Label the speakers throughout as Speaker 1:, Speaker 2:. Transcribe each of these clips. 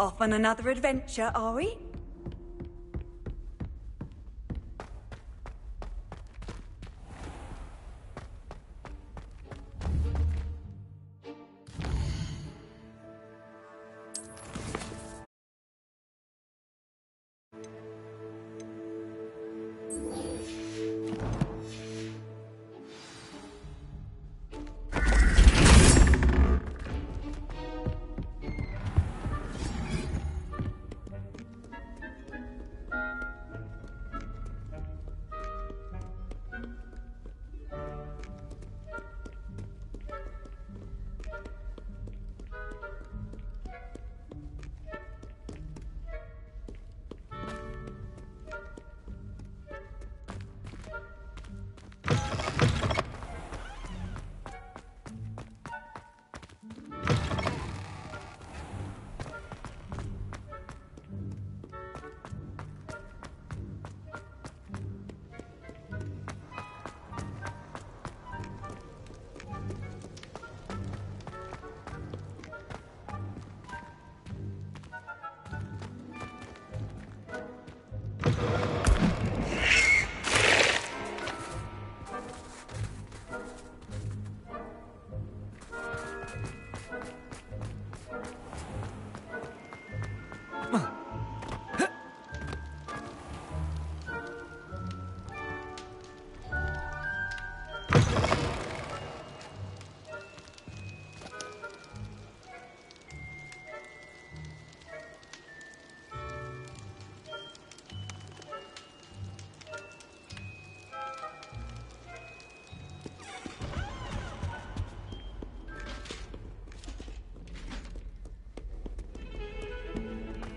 Speaker 1: Off on another adventure, are we?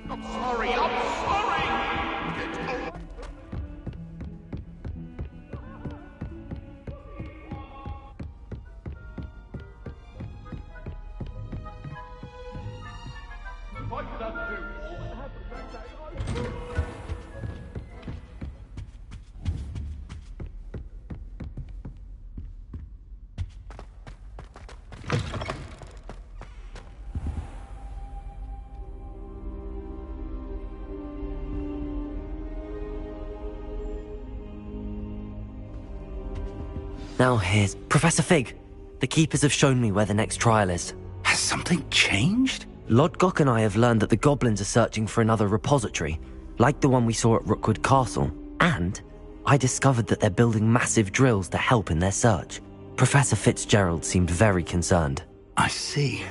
Speaker 2: I'm sorry. Get away. What did I do? What happened that day?
Speaker 3: Now here's Professor Fig. The Keepers have shown me where the next trial is.
Speaker 4: Has something changed?
Speaker 3: Lodgok and I have learned that the goblins are searching for another repository, like the one we saw at Rookwood Castle. And I discovered that they're building massive drills to help in their search. Professor Fitzgerald seemed very concerned.
Speaker 4: I see.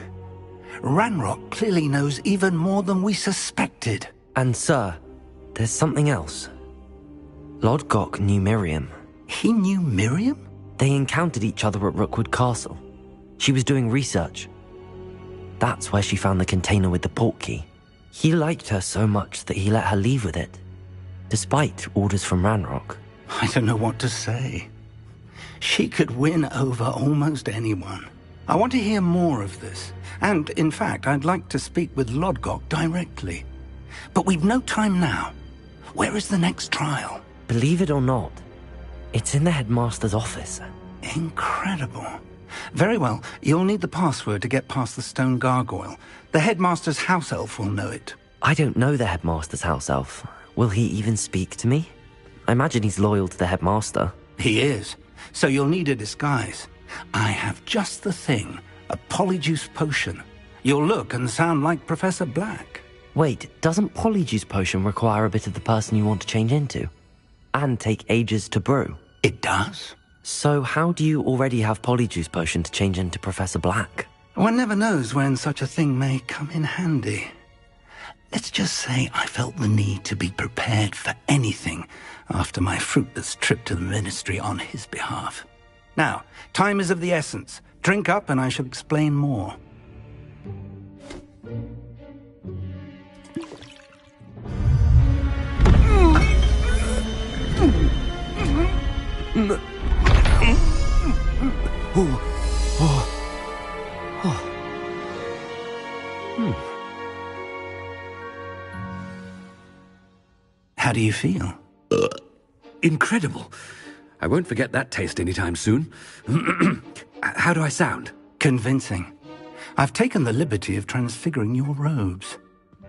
Speaker 4: Ranrock clearly knows even more than we suspected.
Speaker 3: And sir, there's something else. Lodgok knew Miriam.
Speaker 4: He knew Miriam?
Speaker 3: They encountered each other at Rookwood Castle. She was doing research. That's where she found the container with the portkey. He liked her so much that he let her leave with it, despite orders from Ranrock.
Speaker 4: I don't know what to say. She could win over almost anyone. I want to hear more of this. And, in fact, I'd like to speak with Lodgok directly. But we've no time now. Where is the next trial?
Speaker 3: Believe it or not, it's in the headmaster's office.
Speaker 4: Incredible. Very well, you'll need the password to get past the stone gargoyle. The headmaster's house elf will know it.
Speaker 3: I don't know the headmaster's house elf. Will he even speak to me? I imagine he's loyal to the headmaster.
Speaker 4: He is. So you'll need a disguise. I have just the thing. A polyjuice potion. You'll look and sound like Professor Black.
Speaker 3: Wait, doesn't Polyjuice Potion require a bit of the person you want to change into? And take ages to brew?
Speaker 4: It does.
Speaker 3: So how do you already have Polyjuice Potion to change into Professor Black?
Speaker 4: One never knows when such a thing may come in handy. Let's just say I felt the need to be prepared for anything after my fruitless trip to the ministry on his behalf. Now, time is of the essence. Drink up and I shall explain more. How do you feel?
Speaker 5: Incredible. I won't forget that taste anytime soon. How do I sound?
Speaker 4: Convincing. I've taken the liberty of transfiguring your robes.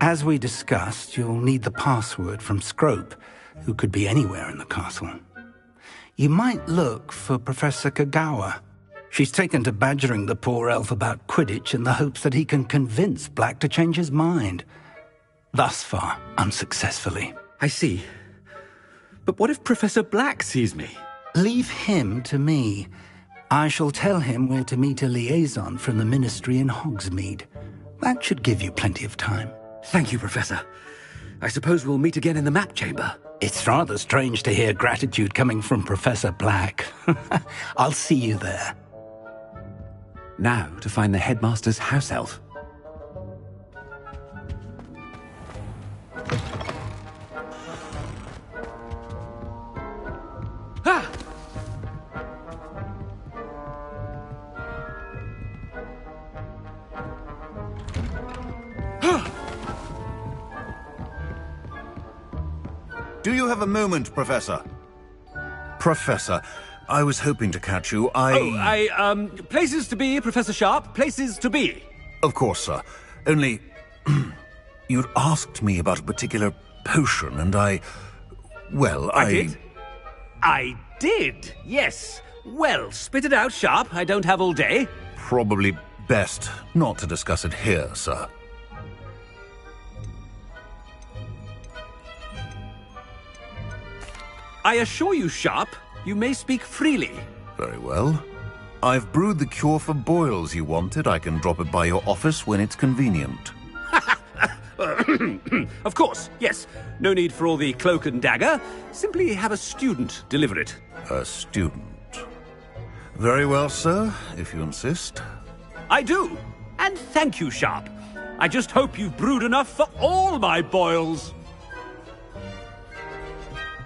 Speaker 4: As we discussed, you'll need the password from Scrope, who could be anywhere in the castle. You might look for Professor Kagawa. She's taken to badgering the poor elf about Quidditch in the hopes that he can convince Black to change his mind. Thus far, unsuccessfully.
Speaker 5: I see. But what if Professor Black sees me?
Speaker 4: Leave him to me. I shall tell him where to meet a liaison from the Ministry in Hogsmeade. That should give you plenty of time.
Speaker 5: Thank you, Professor. I suppose we'll meet again in the map chamber.
Speaker 4: It's rather strange to hear gratitude coming from Professor Black. I'll see you there.
Speaker 5: Now to find the headmaster's house elf. Ah!
Speaker 6: Do you have a moment, Professor? Professor, I was hoping to catch you.
Speaker 5: Places to be, Professor Sharp. Places to be.
Speaker 6: Of course, sir. Only, you'd asked me about a particular potion, and I
Speaker 5: did? I did, yes. Well, spit it out, Sharp. I don't have all day.
Speaker 6: Probably best not to discuss it here, sir.
Speaker 5: I assure you, Sharp, you may speak freely.
Speaker 6: Very well. I've brewed the cure for boils you wanted. I can drop it by your office when it's convenient.
Speaker 5: Of course, yes. No need for all the cloak and dagger. Simply have a student deliver it.
Speaker 6: A student. Very well, sir, if you insist.
Speaker 5: I do. And thank you, Sharp. I just hope you've brewed enough for all my boils.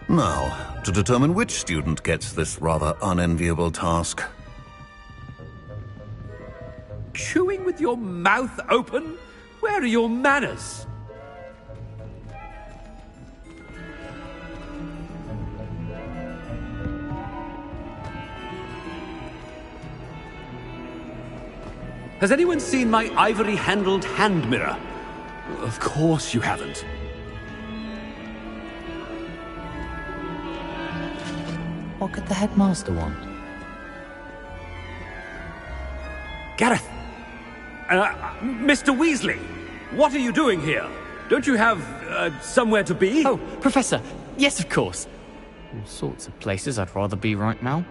Speaker 6: Now, to determine which student gets this rather unenviable task.
Speaker 5: Chewing with your mouth open? Where are your manners? Has anyone seen my ivory-handled hand mirror? Of course you haven't.
Speaker 3: What could the headmaster want?
Speaker 5: Gareth! Mr. Weasley! What are you doing here? Don't you have, somewhere to be?
Speaker 7: Oh, Professor! Yes, of course! All sorts of places I'd rather be right now.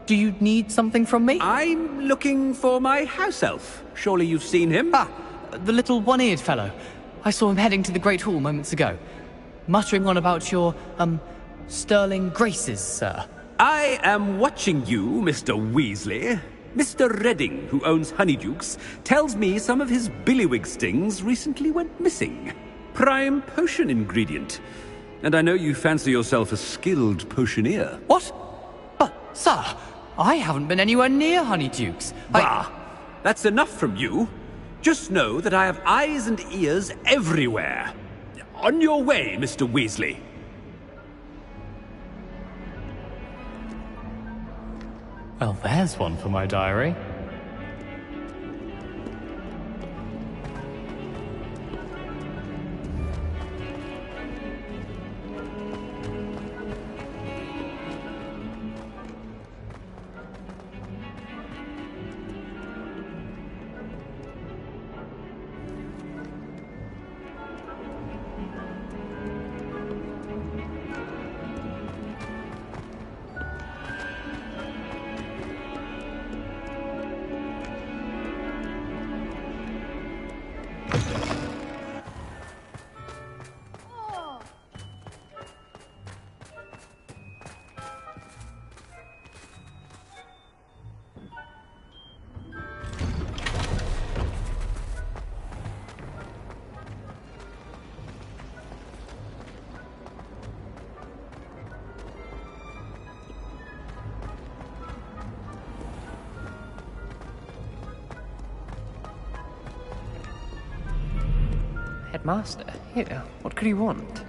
Speaker 7: Do you need something from me?
Speaker 5: I'm looking for my house elf. Surely you've seen him?
Speaker 7: Ah, the little one-eared fellow. I saw him heading to the Great Hall moments ago. Muttering on about your, sterling graces, sir.
Speaker 5: I am watching you, Mr. Weasley. Mr. Redding, who owns Honeydukes, tells me some of his billywig stings recently went missing. Prime potion ingredient. And I know you fancy yourself a skilled potioneer.
Speaker 7: What? But, sir, I haven't been anywhere near Honeydukes.
Speaker 5: Bah! That's enough from you. Just know that I have eyes and ears everywhere. On your way, Mr. Weasley.
Speaker 7: Well, there's one for my diary.
Speaker 8: Headmaster? Here, what could he want?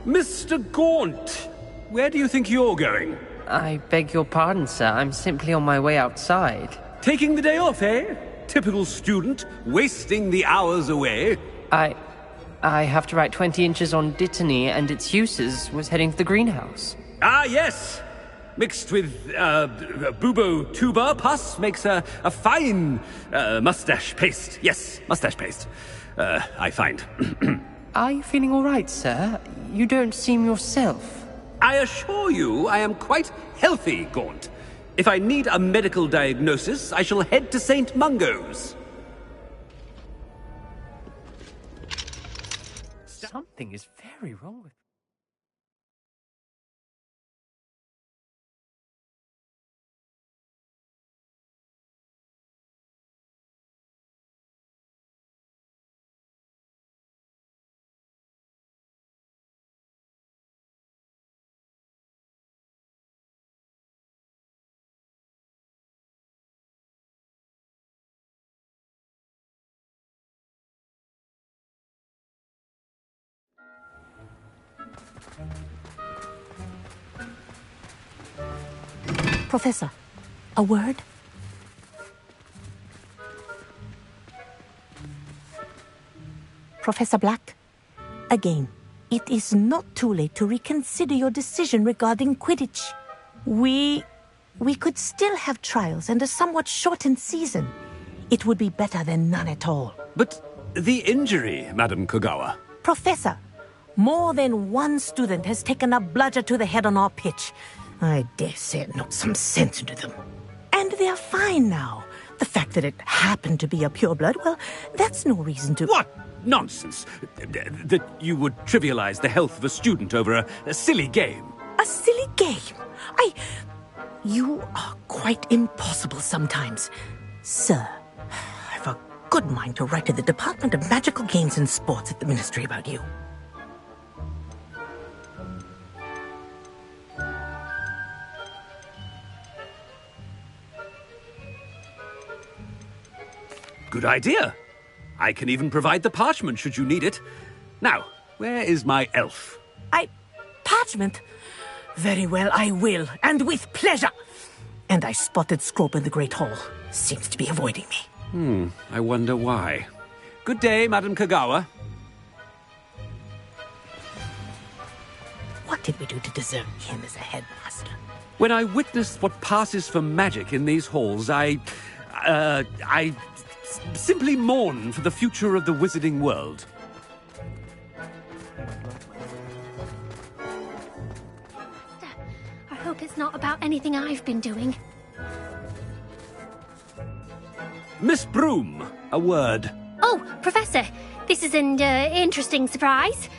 Speaker 5: Mr. Gaunt! Where do you think you're going?
Speaker 8: I beg your pardon, sir. I'm simply on my way outside.
Speaker 5: Taking the day off, eh? typical student, wasting the hours away.
Speaker 8: I have to write 20 inches on Dittany and its uses was heading to the greenhouse.
Speaker 5: Ah, yes! Mixed with, bubo tuber pus makes a fine, mustache paste. Yes, mustache paste. I find.
Speaker 8: Are you feeling all right, sir? You don't seem yourself.
Speaker 5: I assure you I am quite healthy, Gaunt. If I need a medical diagnosis, I shall head to St. Mungo's.
Speaker 8: Something is very wrong with...
Speaker 9: Professor, a word? Professor Black, again, it is not too late to reconsider your decision regarding Quidditch. We could still have trials and a somewhat shortened season. It would be better than none at all.
Speaker 5: But the injury, Madam Kogawa.
Speaker 9: Professor, more than one student has taken a bludger to the head on our pitch. I dare say it knocked some sense into them. And they're fine now. The fact that it happened to be a pureblood, well, that's no reason to...
Speaker 5: What nonsense! That you would trivialize the health of a student over a silly game.
Speaker 9: A silly game? You are quite impossible sometimes. Sir, I've a good mind to write to the Department of Magical Games and Sports at the Ministry about you.
Speaker 5: Good idea. I can even provide the parchment should you need it. Now, where is my elf?
Speaker 9: Parchment? Very well, I will, and with pleasure. And I spotted Scrope in the Great Hall. Seems to be avoiding me.
Speaker 5: I wonder why. Good day, Madam Kogawa.
Speaker 9: What did we do to deserve him as a headmaster?
Speaker 5: When I witnessed what passes for magic in these halls, I simply mourn for the future of the wizarding world.
Speaker 10: I hope it's not about anything I've been doing.
Speaker 5: Miss Broom, a word.
Speaker 10: Oh, Professor, this is an interesting surprise.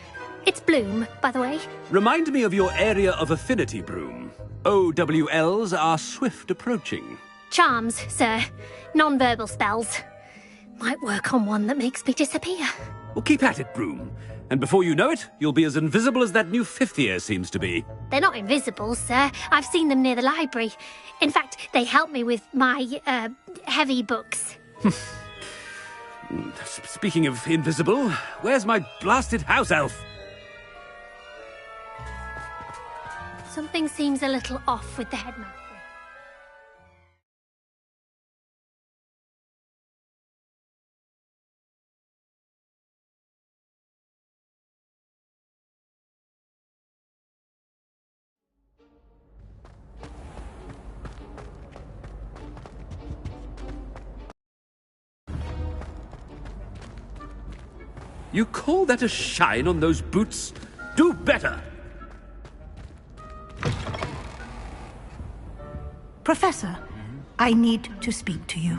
Speaker 10: It's Bloom, by the way.
Speaker 5: Remind me of your area of affinity, Broom. OWLs are swift approaching.
Speaker 10: Charms, sir. Non-verbal spells. Might work on one that makes me disappear.
Speaker 5: Well, keep at it, Broom. And before you know it, you'll be as invisible as that new fifth year seems to be.
Speaker 10: They're not invisible, sir. I've seen them near the library. In fact, they help me with my, heavy books.
Speaker 5: Speaking of invisible, where's my blasted house elf?
Speaker 10: Something seems a little off with the headmaster.
Speaker 5: You call that a shine on those boots? Do better!
Speaker 11: Professor, I need to speak to you.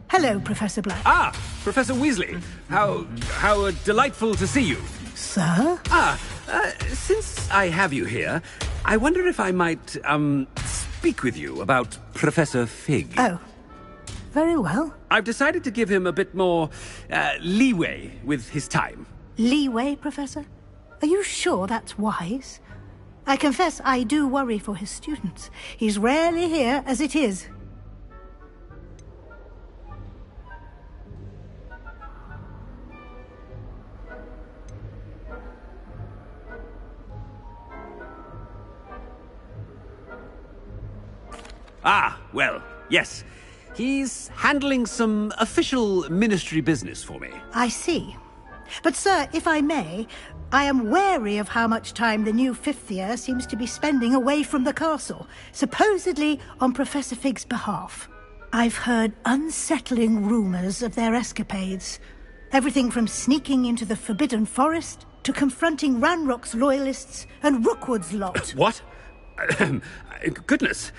Speaker 11: Hello, Professor Black.
Speaker 5: Ah, Professor Weasley. How delightful to see you.
Speaker 11: Sir?
Speaker 5: Since I have you here, I wonder if I might, speak with you about Professor Fig.
Speaker 11: Oh, very well.
Speaker 5: I've decided to give him a bit more, leeway with his time.
Speaker 11: Leeway, Professor? Are you sure that's wise? I confess I do worry for his students. He's rarely here as it is.
Speaker 5: Ah, well, yes. He's handling some official ministry business for me.
Speaker 11: I see. But, sir, if I may, I am wary of how much time the new fifth year seems to be spending away from the castle, supposedly on Professor Fig's behalf. I've heard unsettling rumours of their escapades. Everything from sneaking into the Forbidden Forest to confronting Ranrock's loyalists and Rookwood's lot.
Speaker 5: What? Goodness.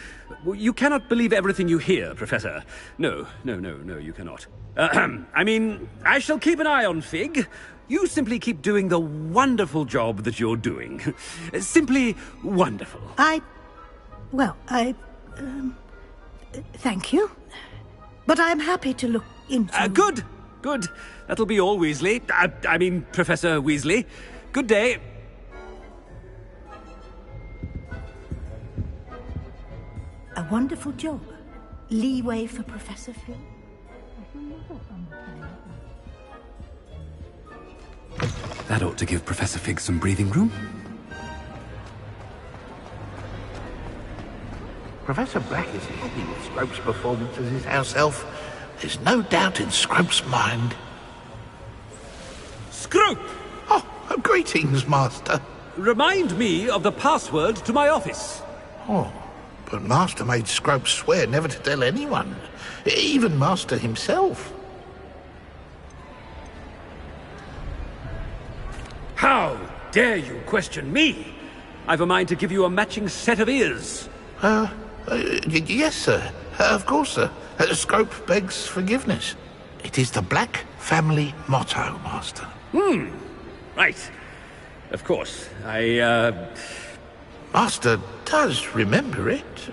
Speaker 5: You cannot believe everything you hear, Professor. No, you cannot. I mean, I shall keep an eye on Fig. You simply keep doing the wonderful job that you're doing. Simply wonderful.
Speaker 11: Thank you. But I'm happy to look into...
Speaker 5: Good. That'll be all, Weasley. I mean, Professor Weasley. Good day.
Speaker 11: A wonderful job. Leeway for Professor Fig.
Speaker 5: That ought to give Professor Fig some breathing room.
Speaker 12: Professor Black is happy with Scrope's performance as his house elf. There's no doubt in Scrope's mind.
Speaker 5: Scrope!
Speaker 12: Oh, greetings, Master.
Speaker 5: Remind me of the password to my office.
Speaker 12: Oh, but Master made Scrope swear never to tell anyone, even Master himself.
Speaker 5: How dare you question me? I've a mind to give you a matching set of ears.
Speaker 12: Yes, sir. Of course, sir. Scrope begs forgiveness. It is the Black family motto, Master.
Speaker 5: Right. Of course.
Speaker 12: Master does remember it.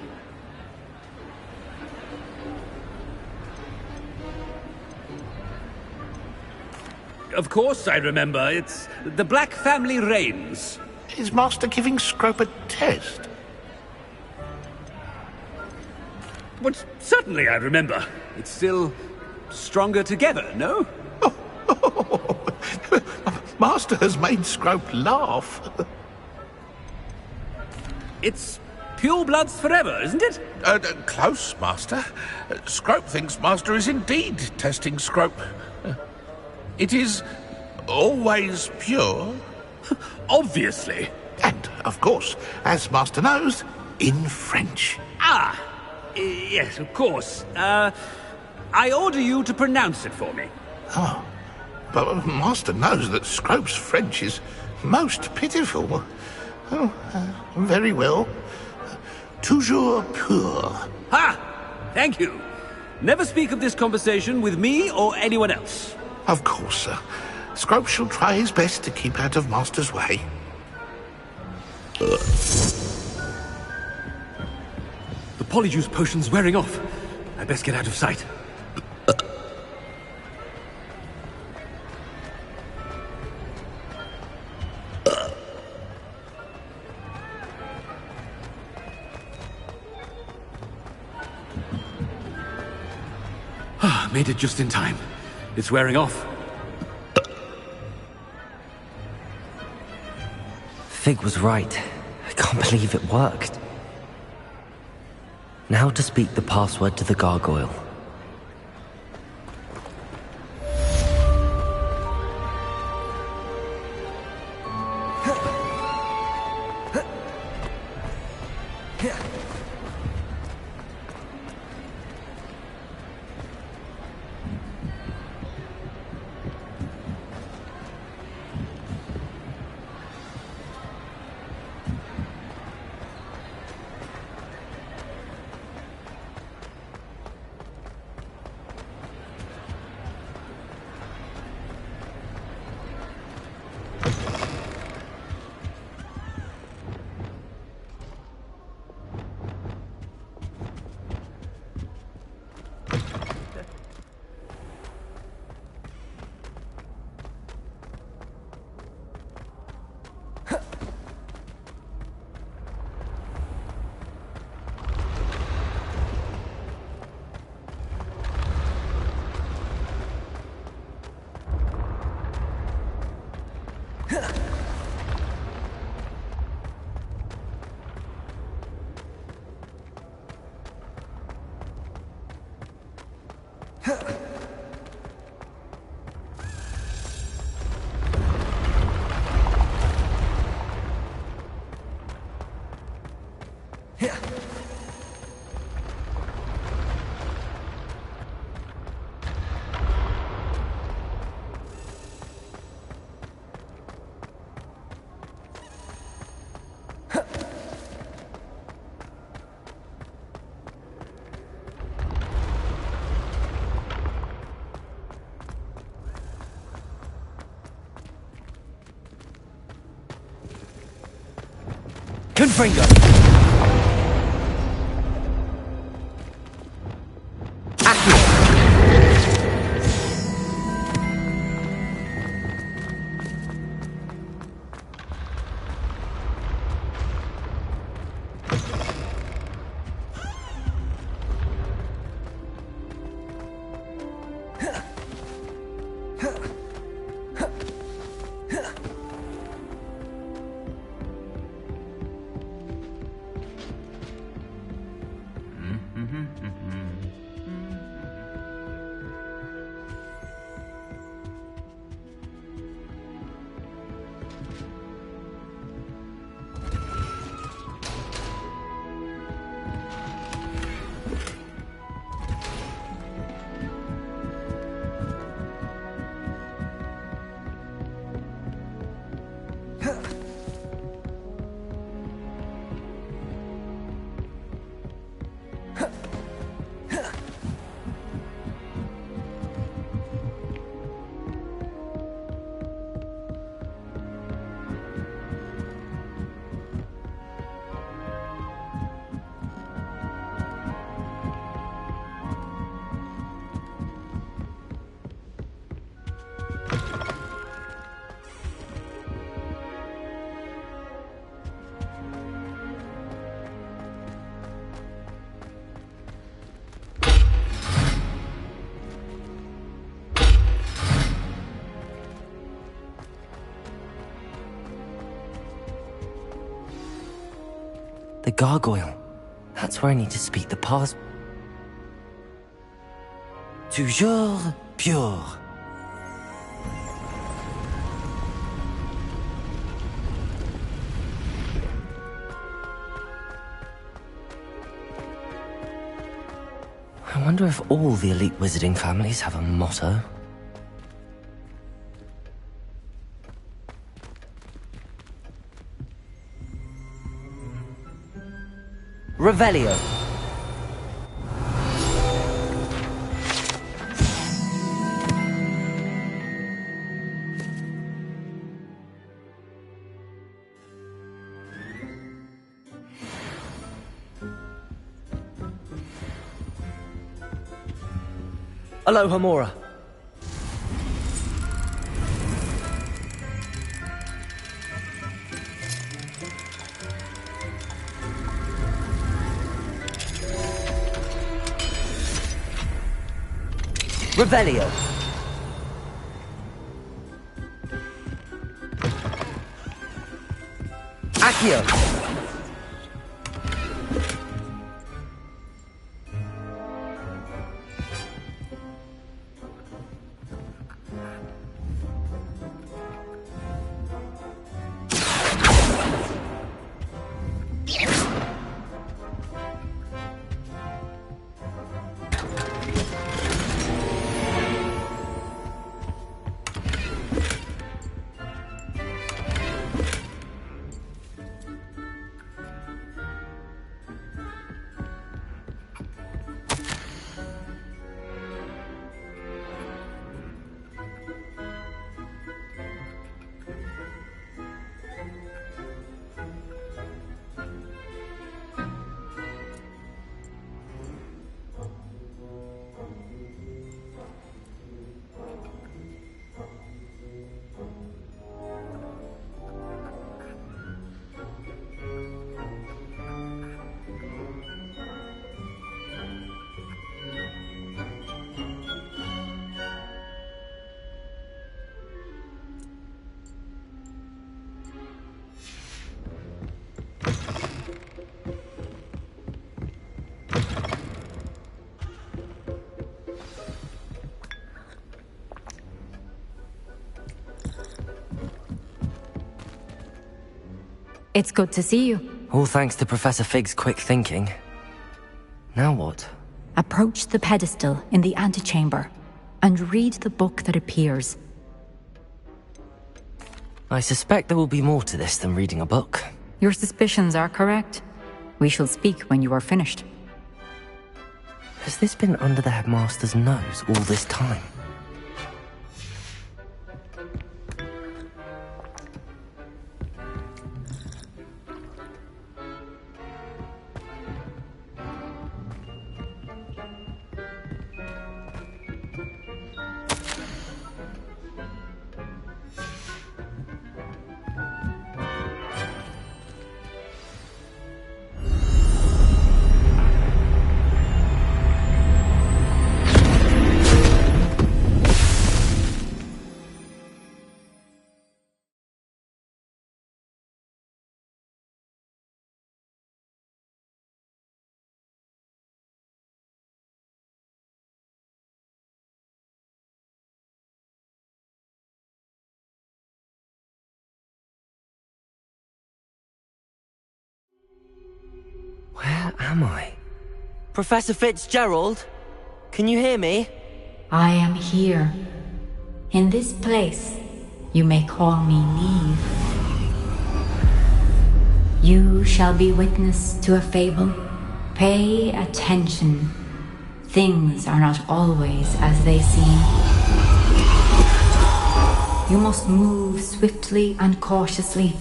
Speaker 5: Of course I remember. It's the Black family reigns.
Speaker 12: Is Master giving Scrope a test?
Speaker 5: But certainly I remember. It's still stronger together, no?
Speaker 12: Master has made Scrope laugh.
Speaker 5: It's pure bloods forever, isn't it?
Speaker 12: Close, Master. Scrope thinks Master is indeed testing Scrope. It is always pure.
Speaker 5: Obviously.
Speaker 12: And, of course, as Master knows, in French.
Speaker 5: Yes, of course. I order you to pronounce it for me.
Speaker 12: Oh, but Master knows that Scrope's French is most pitiful. Oh, very well. Toujours pur.
Speaker 5: Ha! Thank you. Never speak of this conversation with me or anyone else.
Speaker 12: Of course, sir. Scrope shall try his best to keep out of Master's way.
Speaker 5: The Polyjuice potion's wearing off. I best get out of sight. Made it just in time. It's wearing off.
Speaker 3: Fig was right. I can't believe it worked. Now to speak the password to the gargoyle. Confringo! The gargoyle. That's where I need to speak the past. Toujours pure. I wonder if all the elite wizarding families have a motto. Revelio. Aloha Mora. Revelio. Accio.
Speaker 13: It's good to see you.
Speaker 3: All thanks to Professor Fig's quick thinking. Now what?
Speaker 13: Approach the pedestal in the antechamber and read the book that appears.
Speaker 3: I suspect there will be more to this than reading a book.
Speaker 13: Your suspicions are correct. We shall speak when you are finished.
Speaker 3: Has this been under the headmaster's nose all this time? Where am I? Professor Fitzgerald? Can you hear me?
Speaker 13: I am here. In this place, you may call me Neve. You shall be witness to a fable. Pay attention. Things are not always as they seem. You must move swiftly and cautiously.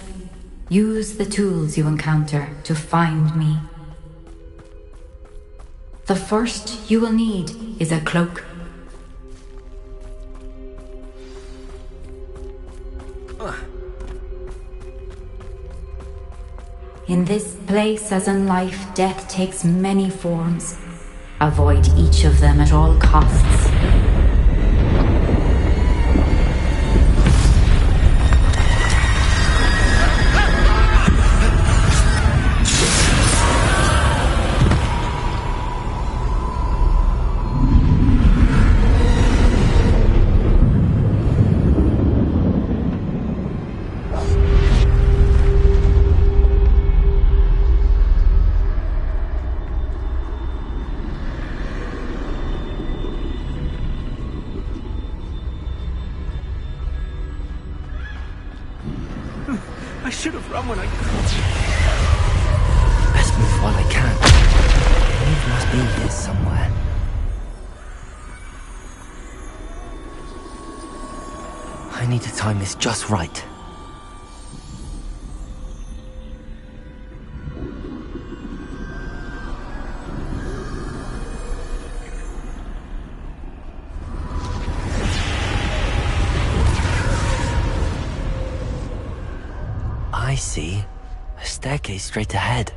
Speaker 13: Use the tools you encounter to find me. The first you will need is a cloak. In this place, as in life, death takes many forms. Avoid each of them at all costs.
Speaker 5: I should have run when I could.
Speaker 3: Best move while I can. Neve must be here somewhere. I need to time this just right. I see. A staircase straight ahead.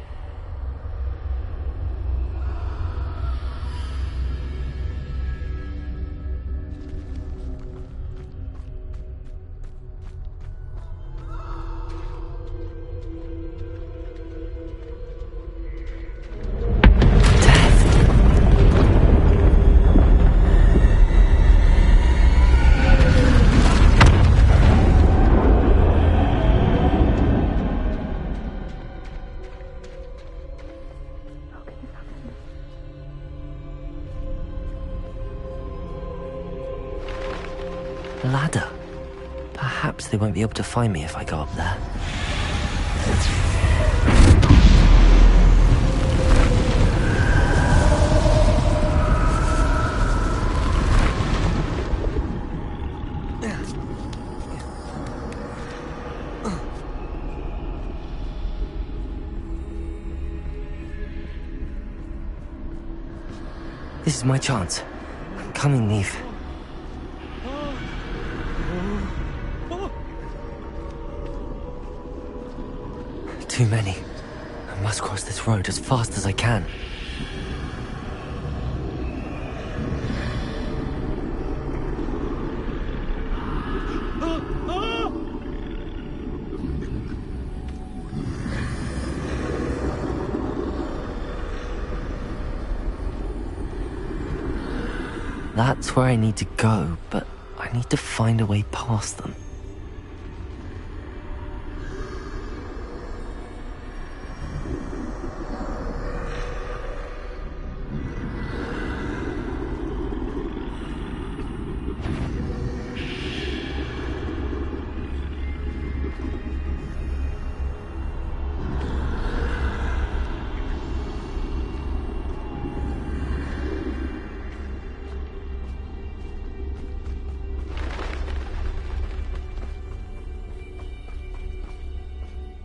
Speaker 3: Ladder. Perhaps they won't be able to find me if I go up there. This is my chance. I'm coming, Neve. Too many. I must cross this road as fast as I can. That's where I need to go, but I need to find a way past them.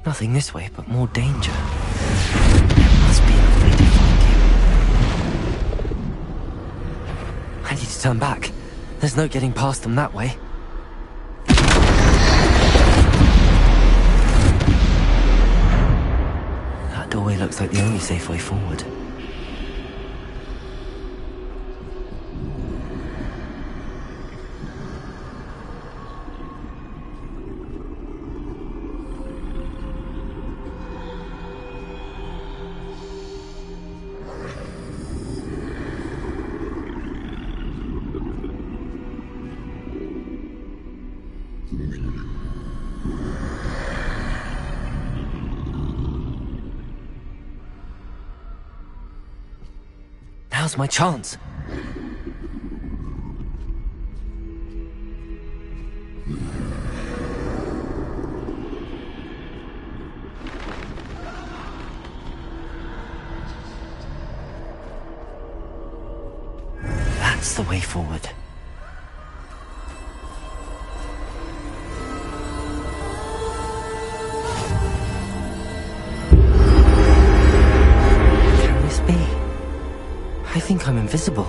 Speaker 3: Nothing this way, but more danger. There must be another way to find you. I need to turn back. There's no getting past them that way. That doorway looks like the only safe way forward. Now's my chance. That's the way forward. Can this be? I think I'm invisible.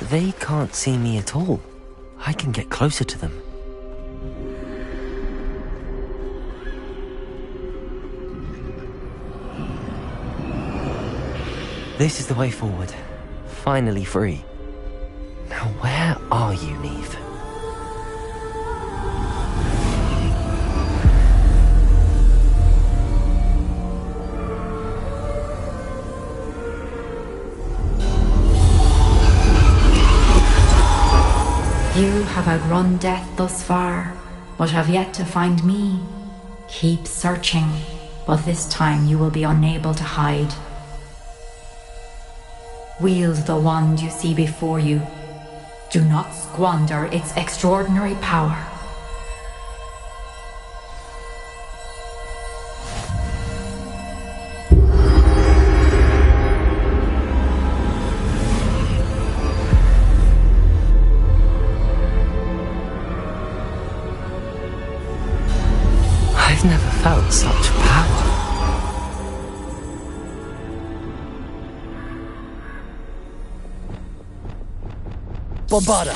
Speaker 3: They can't see me at all. I can get closer to them. This is the way forward. Finally free. Now where are you, Neve?
Speaker 13: You have outrun death thus far, but have yet to find me. Keep searching, but this time you will be unable to hide. Wield the wand you see before you. Do not squander its extraordinary power.
Speaker 3: I've never felt such power. Bombarda!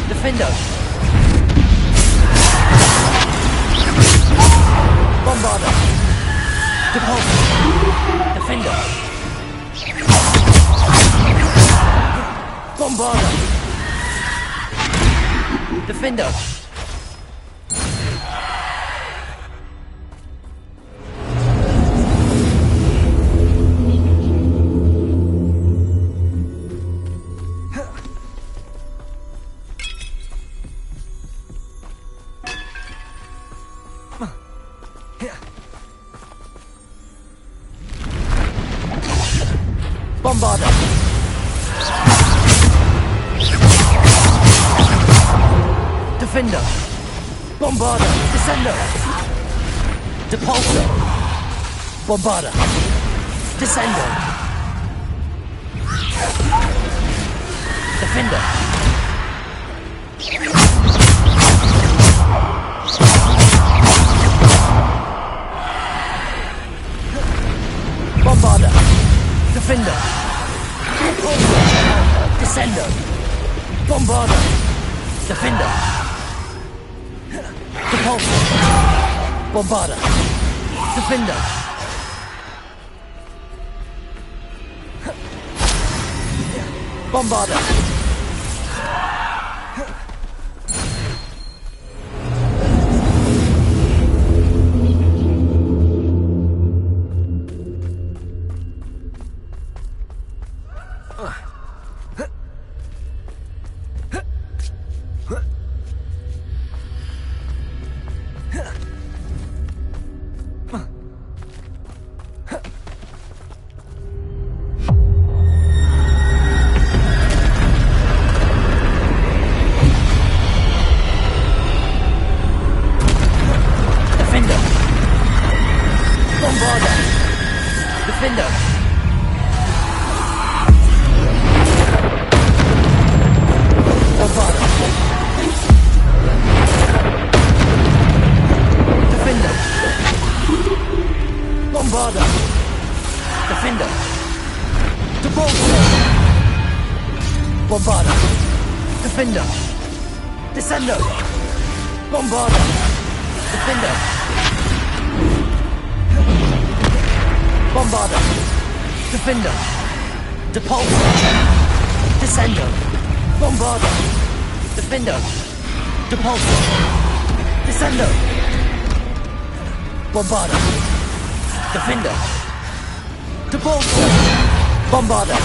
Speaker 3: Defendo! Bombarda! Depulso! Defendo! Bombarda! Defendo! Bombarda! Defendo! Bombarda! Descendo! Depulso! Bombarda! Descendo! Defendo! Bombarda! Defendo! Descendo! Bombarda! Defendo! Depulso! Bombarda! Defendo! Bombarda! Defender! Bombarda! Defender! Bombarda! Defender! Depulso! Bombarda. Defender. Descendo. Bombarda. Defender. Bombarda. Defender. Depulso. Descendo. Bombarda. Defender. Depulso. Descendo. Bombarda. Defender. Depulso. Bombarda.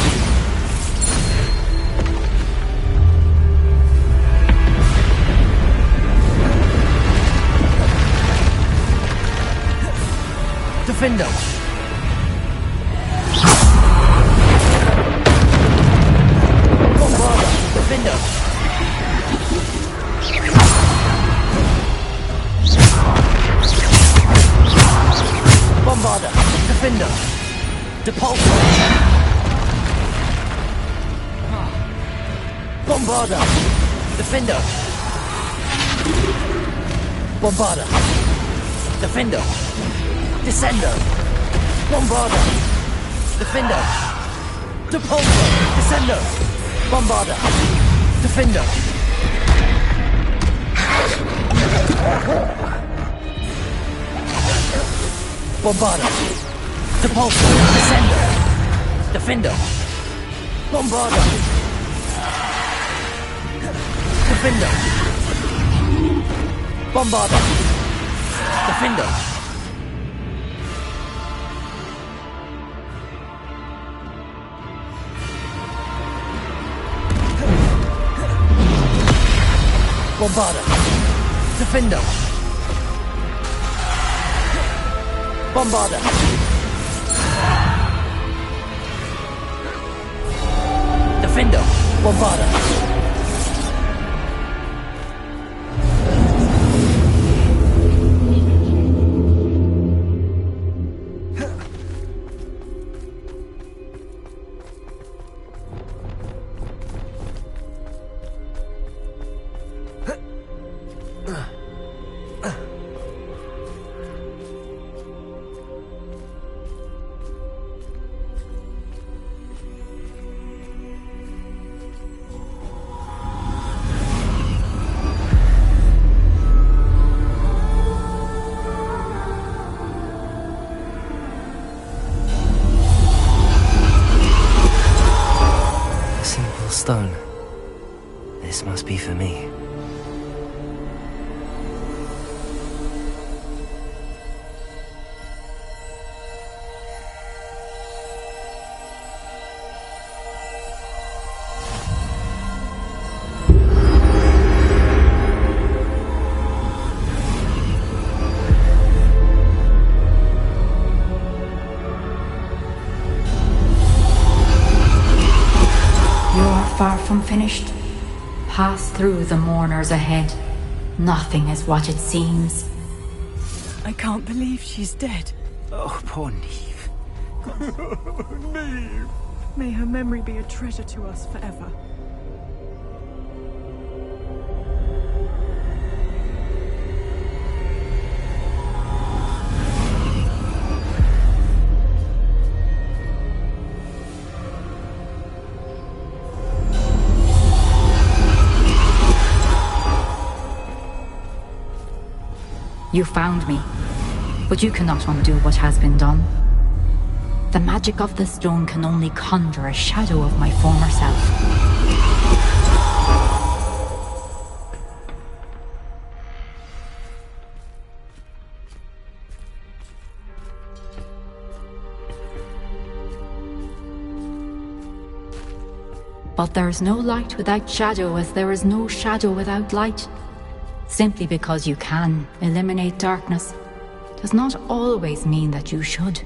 Speaker 3: Defender. Bombarda. Defender. Bombarda. Defender. Depulso. Bombarda. Defender. Bombarda. Defender. Descendo. Bombarda. Defender. Depulso. Descendo. Bombarda. Defender. Bombarda. Depulso. Descendo. Defender. Bombarda. Defender. Bombarda. Defender. Bombarda. Defender. Bombarda. Defender. Bombarda. Stone. This must be for me.
Speaker 13: Far from finished. Pass through the mourners ahead. Nothing is what it seems.
Speaker 1: I can't believe she's dead.
Speaker 4: Oh, poor Neve.
Speaker 1: Neve! May her memory be a treasure to us forever.
Speaker 13: You found me, but you cannot undo what has been done. The magic of the stone can only conjure a shadow of my former self. But there is no light without shadow, as there is no shadow without light. Simply because you can eliminate darkness does not always mean that you should.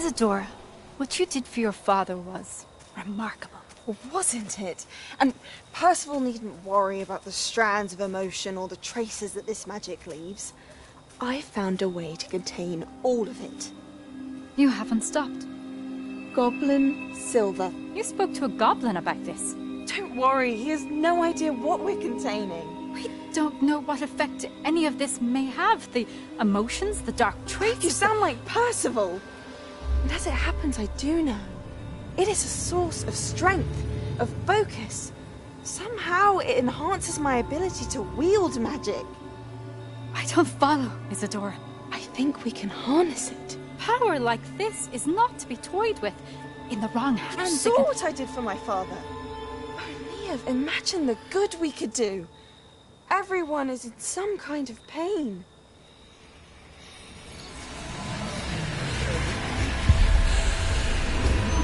Speaker 14: Isadora, what you did for your father was remarkable.
Speaker 15: Wasn't it? And Percival needn't worry about the strands of emotion or the traces that this magic leaves. I found a way to contain all of it.
Speaker 14: You haven't stopped.
Speaker 15: Goblin Silver.
Speaker 14: You spoke to a goblin about this.
Speaker 15: Don't worry, he has no idea what we're containing.
Speaker 14: We don't know what effect any of this may have. The emotions, the dark traits.
Speaker 15: You sound like Percival. And as it happens, I do know. It is a source of strength, of focus. Somehow it enhances my ability to wield magic.
Speaker 14: I don't follow, Isadora.
Speaker 15: I think we can harness it.
Speaker 14: Power like this is not to be toyed with. In the wrong hands.
Speaker 15: You saw what I did for my father. Neve, imagine the good we could do. Everyone is in some kind of pain.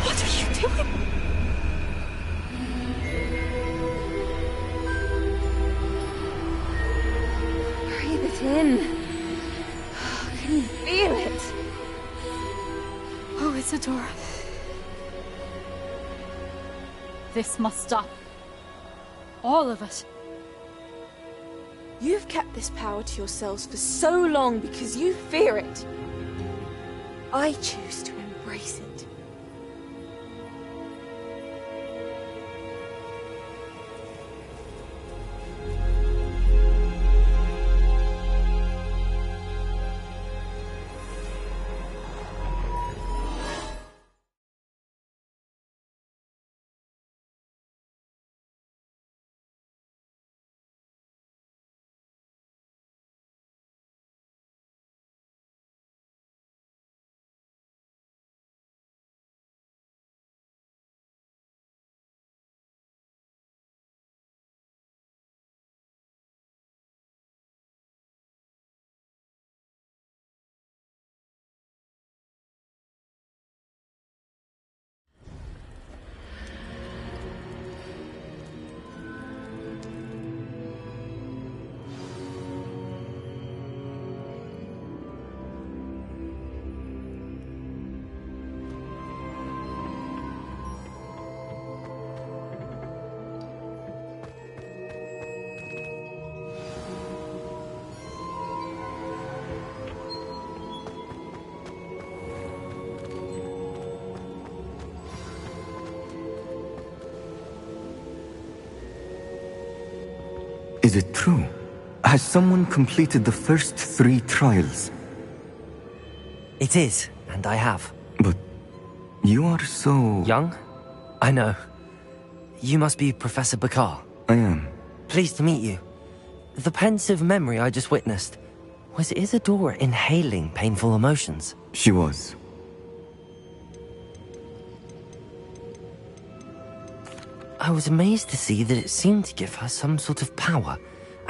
Speaker 14: What are you doing?
Speaker 15: Breathe it in. Can you feel it?
Speaker 14: Oh, Isadora. This must stop. All of it.
Speaker 15: You've kept this power to yourselves for so long because you fear it. I choose to embrace it.
Speaker 16: Is it true? Has someone completed the first 3 trials?
Speaker 3: It is, and I have.
Speaker 16: But you are so...
Speaker 3: young? I know. You must be Professor Bakar.
Speaker 16: I am.
Speaker 3: Pleased to meet you. The pensive memory I just witnessed, was Isadora inhaling painful emotions?
Speaker 16: She was.
Speaker 3: I was amazed to see that it seemed to give her some sort of power,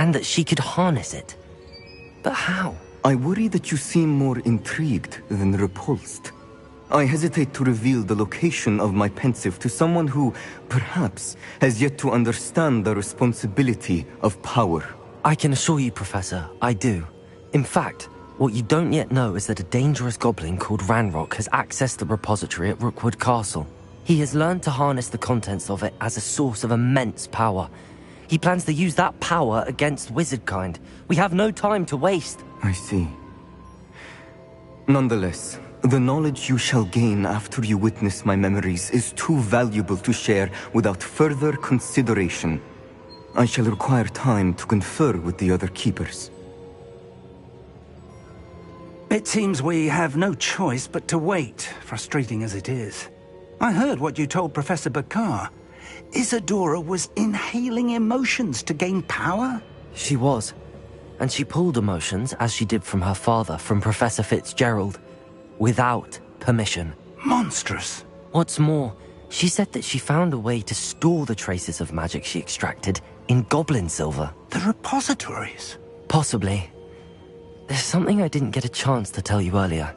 Speaker 3: and that she could harness it. But how?
Speaker 16: I worry that you seem more intrigued than repulsed. I hesitate to reveal the location of my pensive to someone who, perhaps, has yet to understand the responsibility of power.
Speaker 3: I can assure you, Professor, I do. In fact, what you don't yet know is that a dangerous goblin called Ranrock has accessed the repository at Rookwood Castle. He has learned to harness the contents of it as a source of immense power. He plans to use that power against wizardkind. We have no time to waste.
Speaker 16: I see. Nonetheless, the knowledge you shall gain after you witness my memories is too valuable to share without further consideration. I shall require time to confer with the other keepers.
Speaker 4: It seems we have no choice but to wait, frustrating as it is. I heard what you told Professor Bakar. Isadora was inhaling emotions to gain power?
Speaker 3: She was. And she pulled emotions, as she did from her father, from Professor Fitzgerald, without permission.
Speaker 4: Monstrous.
Speaker 3: What's more, she said that she found a way to store the traces of magic she extracted in goblin silver.
Speaker 4: The repositories?
Speaker 3: Possibly. There's something I didn't get a chance to tell you earlier.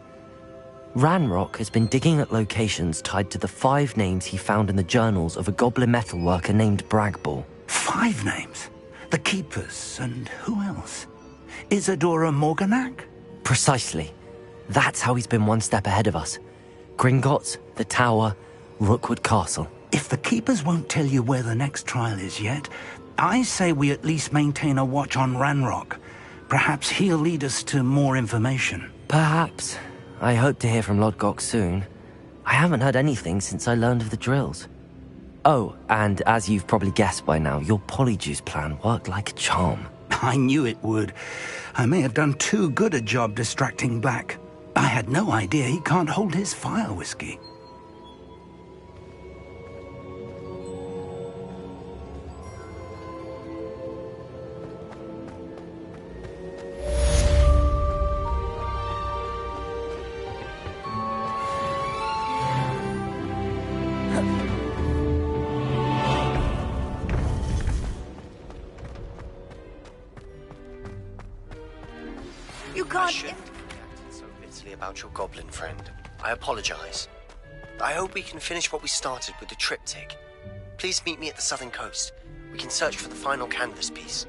Speaker 3: Ranrock has been digging at locations tied to the 5 names he found in the journals of a goblin metalworker named Bragball.
Speaker 4: 5 names? The Keepers, and who else? Isadora Morganac?
Speaker 3: Precisely. That's how he's been one step ahead of us. Gringotts, the Tower, Rookwood Castle.
Speaker 4: If the Keepers won't tell you where the next trial is yet, I say we at least maintain a watch on Ranrock. Perhaps he'll lead us to more information.
Speaker 3: Perhaps. I hope to hear from Lodgok soon. I haven't heard anything since I learned of the drills. Oh, and as you've probably guessed by now, your Polyjuice plan worked like a charm.
Speaker 4: I knew it would. I may have done too good a job distracting Black. I had no idea he can't hold his fire whiskey.
Speaker 17: I shouldn't have reacted so bitterly about your goblin friend. I apologize. I hope we can finish what we started with the triptych. Please meet me at the southern coast. We can search for the final canvas piece.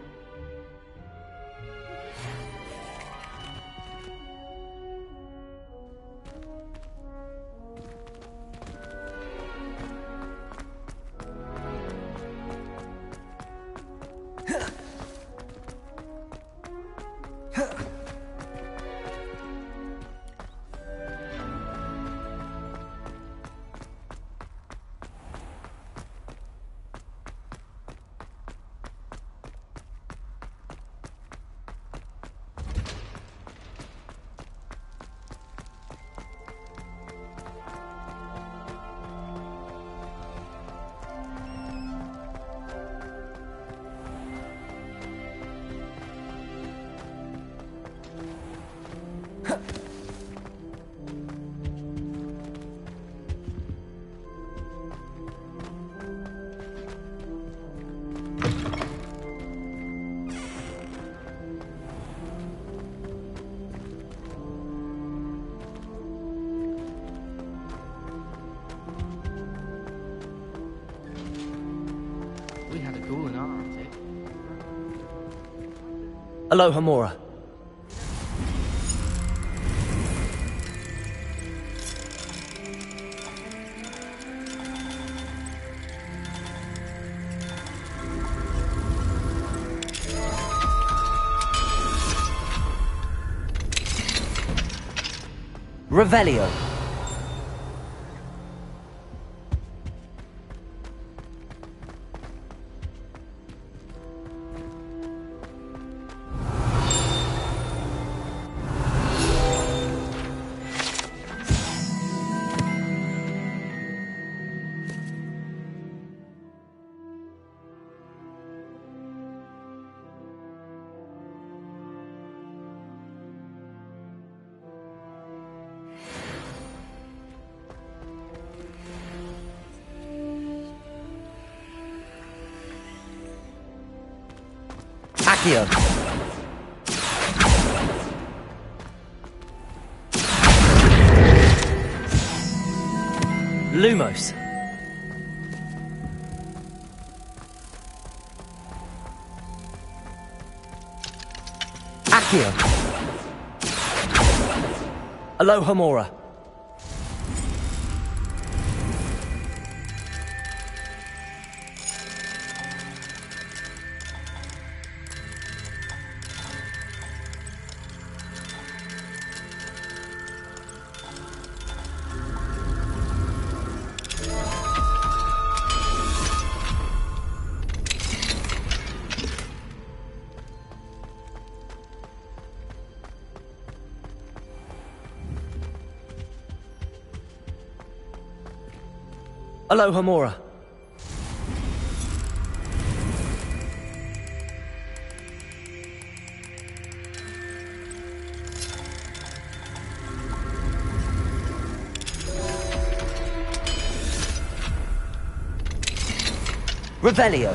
Speaker 7: We had a cool and art, eh?
Speaker 3: Aloha Mora. Revelio. Accio. Lumos. Accio. Aloha Mora. Aloha Mora. Revelio.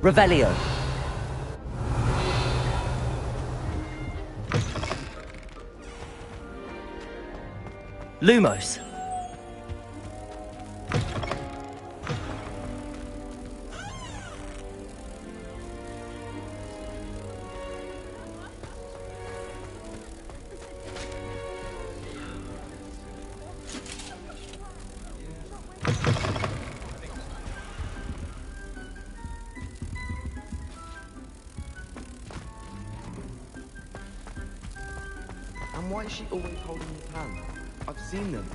Speaker 3: Revelio. Lumos.
Speaker 18: And why is she always holding his hand? I've seen them.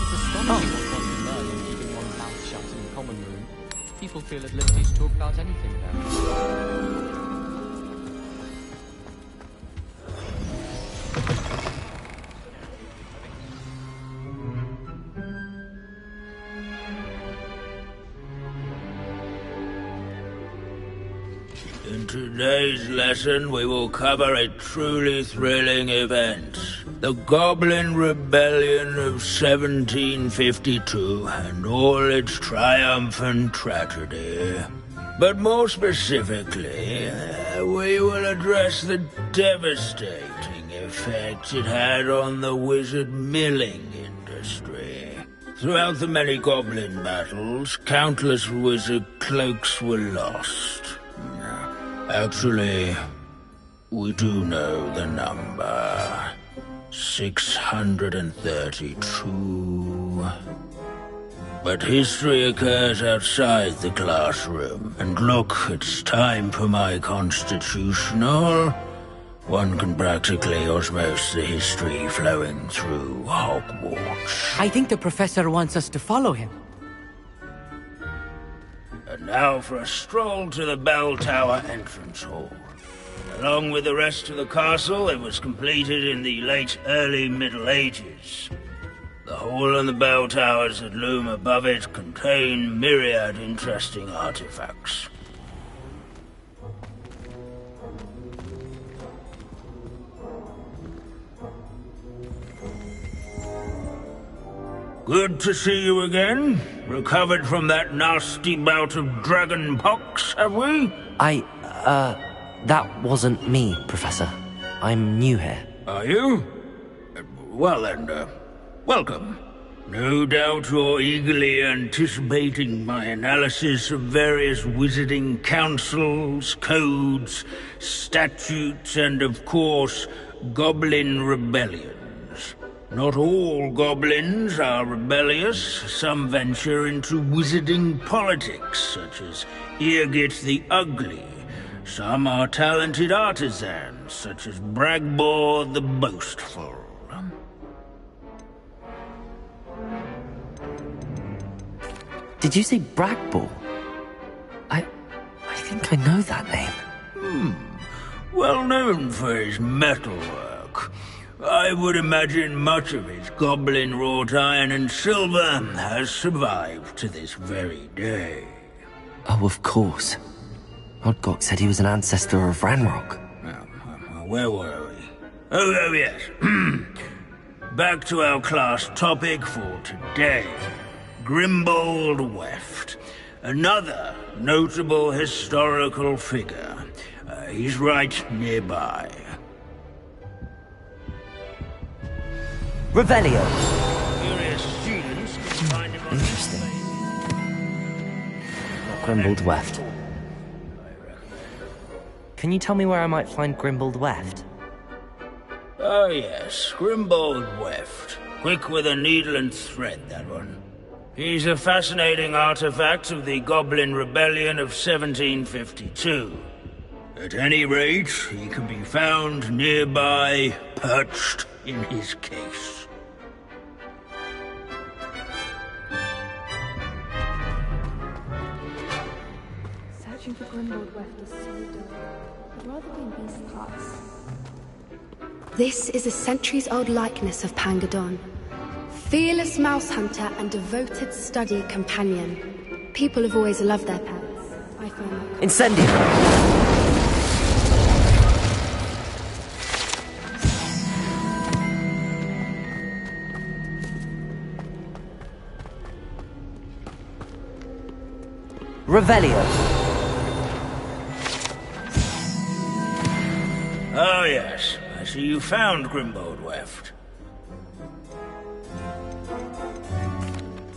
Speaker 7: It's astonishing what one can learn in keeping one's mouth shut in the common room. People feel at liberty to talk about anything there.
Speaker 19: In today's lesson, we will cover a truly thrilling event. The Goblin Rebellion of 1752 and all its triumphant tragedy. But more specifically, we will address the devastating effect it had on the wizard milling industry. Throughout the many goblin battles, countless wizard cloaks were lost. Actually, we do know the number. 632. But history occurs outside the classroom. And look, it's time for my constitutional. One can practically osmose the history flowing through Hogwarts.
Speaker 7: I think the professor wants us to follow him.
Speaker 19: And now for a stroll to the bell tower entrance hall. Along with the rest of the castle, it was completed in the late early Middle Ages. The hall and the bell towers that loom above it contain myriad interesting artifacts. Good to see you again. Recovered from that nasty bout of dragon pox, have we?
Speaker 3: That wasn't me, Professor. I'm new here.
Speaker 19: Are you? Well then, welcome. No doubt you're eagerly anticipating my analysis of various wizarding councils, codes, statutes, and of course, goblin rebellions. Not all goblins are rebellious. Some venture into wizarding politics, such as Eargit the Ugly. Some are talented artisans, such as Bragbor the Boastful.
Speaker 3: Did you say Bragbor? I think I know that name.
Speaker 19: Well known for his metalwork. I would imagine much of his goblin-wrought iron and silver has survived to this very day.
Speaker 3: Oh, of course. Odgok said he was an ancestor of Ranrock.
Speaker 19: Where were we? Oh yes. Back to our class topic for today. Grimbold Weft. Another notable historical figure. He's right nearby.
Speaker 3: Revelio.
Speaker 19: Curious students can find him on
Speaker 3: Interesting. Grimbold Weft. Can you tell me where I might find Grimbold Weft?
Speaker 19: Oh yes, Grimbold Weft. Quick with a needle and thread, that one. He's a fascinating artifact of the Goblin Rebellion of 1752. At any rate, he can be found nearby, perched in his case.
Speaker 20: Searching for Grimbold Weft is so dull. I'd rather be in these parts.
Speaker 21: This is a centuries-old likeness of Pangadon. Fearless mouse hunter and devoted study companion. People have always loved their pets. I I fear not.
Speaker 3: Incendio! Revelio.
Speaker 19: Oh, yes. I see you found Grimbold Weft.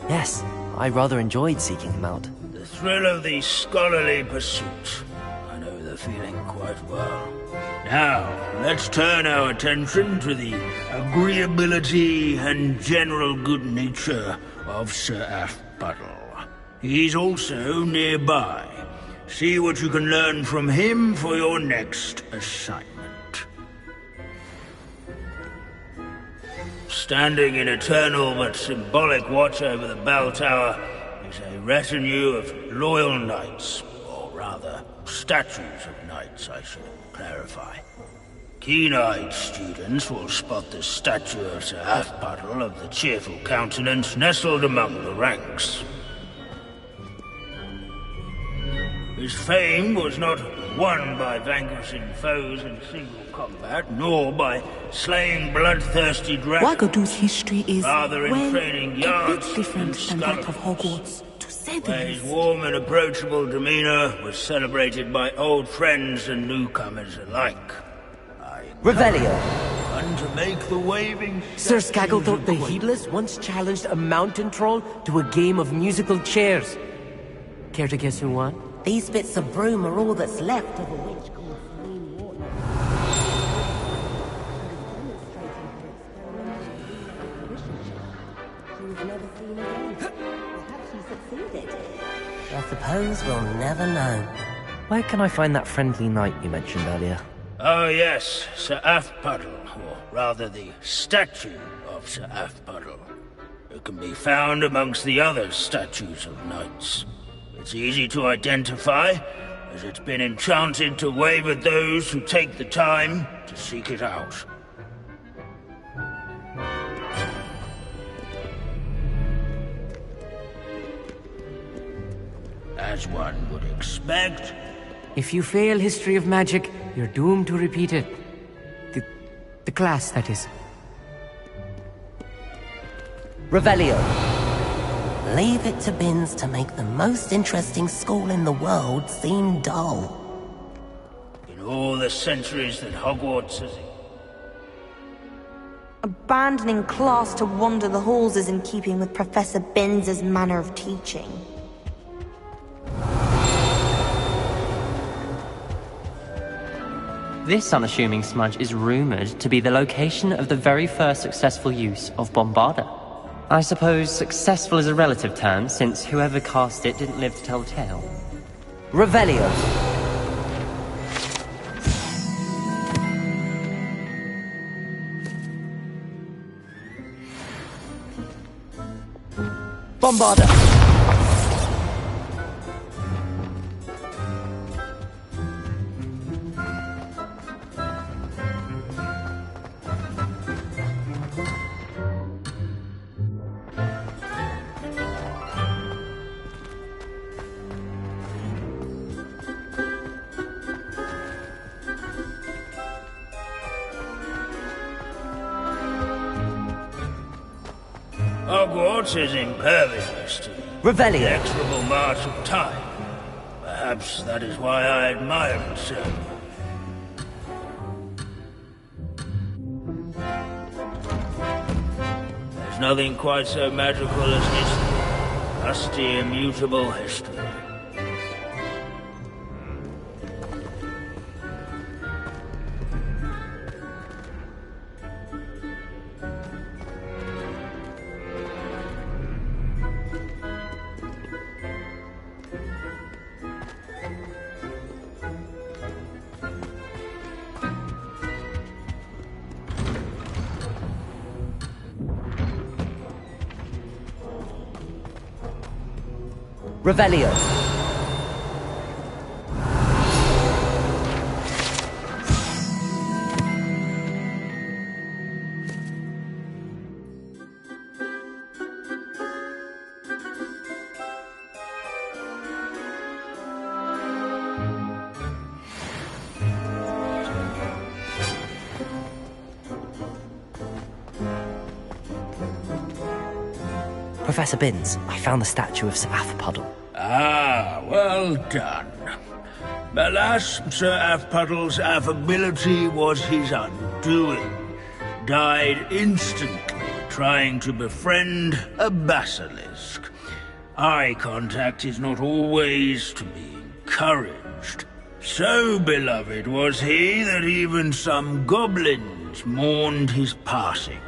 Speaker 3: Yes, I rather enjoyed seeking him out.
Speaker 19: The thrill of the scholarly pursuit. I know the feeling quite well. Now, let's turn our attention to the agreeability and general good nature of Sir Athbuddle. He's also nearby. See what you can learn from him for your next assignment. Standing in eternal but symbolic watch over the bell tower is a retinue of loyal knights, or rather, statues of knights, I should clarify. Keen-eyed students will spot the statue of Sir Athbuddle of the cheerful countenance nestled among the ranks. His fame was not won by vanquishing foes in single combat, nor by slaying bloodthirsty dragons.
Speaker 2: Wagadu's history is,
Speaker 19: rather in
Speaker 2: well,
Speaker 19: training
Speaker 2: a
Speaker 19: yards
Speaker 2: bit different than that of
Speaker 19: scuttles,
Speaker 2: Hogwarts, to say the
Speaker 19: where his
Speaker 2: least.
Speaker 19: warm and approachable demeanor was celebrated by old friends and newcomers alike.
Speaker 3: Revelio.
Speaker 19: And to make the waving...
Speaker 22: Sir Skagglethorpe the Heedless once challenged a mountain troll to a game of musical chairs. Care to guess who won?
Speaker 23: These bits of broom are all that's left of a witch called Celine Wharton. She was never seen again. Perhaps she succeeded. I suppose we'll never know.
Speaker 3: Where can I find that friendly knight you mentioned earlier?
Speaker 19: Oh yes, Sir Athbuddle, or rather the statue of Sir Athbuddle. It can be found amongst the other statues of knights. It's easy to identify, as it's been enchanted to wave at those who take the time to seek it out. As one would expect.
Speaker 22: If you fail History of Magic, you're doomed to repeat it. The class, that is.
Speaker 3: Revelio.
Speaker 23: Leave it to Binns to make the most interesting school in the world seem dull.
Speaker 19: In all the centuries that Hogwarts has...
Speaker 24: Abandoning class to wander the halls is in keeping with Professor Binns' manner of teaching.
Speaker 8: This unassuming smudge is rumoured to be the location of the very first successful use of Bombarda. I suppose successful is a relative term, since whoever cast it didn't live to tell the tale.
Speaker 3: Revelio. Bombarda.
Speaker 19: Hogwarts is impervious to the
Speaker 3: Revelio.
Speaker 19: inexorable march of time. Perhaps that is why I admire it so. There's nothing quite so magical as history. Rusty, immutable history.
Speaker 3: Revelio. Professor Binns, I found the statue of Sir Afpuddle.
Speaker 19: Ah, well done. Alas, Sir Afpuddle's affability was his undoing. Died instantly trying to befriend a basilisk. Eye contact is not always to be encouraged. So beloved was he that even some goblins mourned his passing.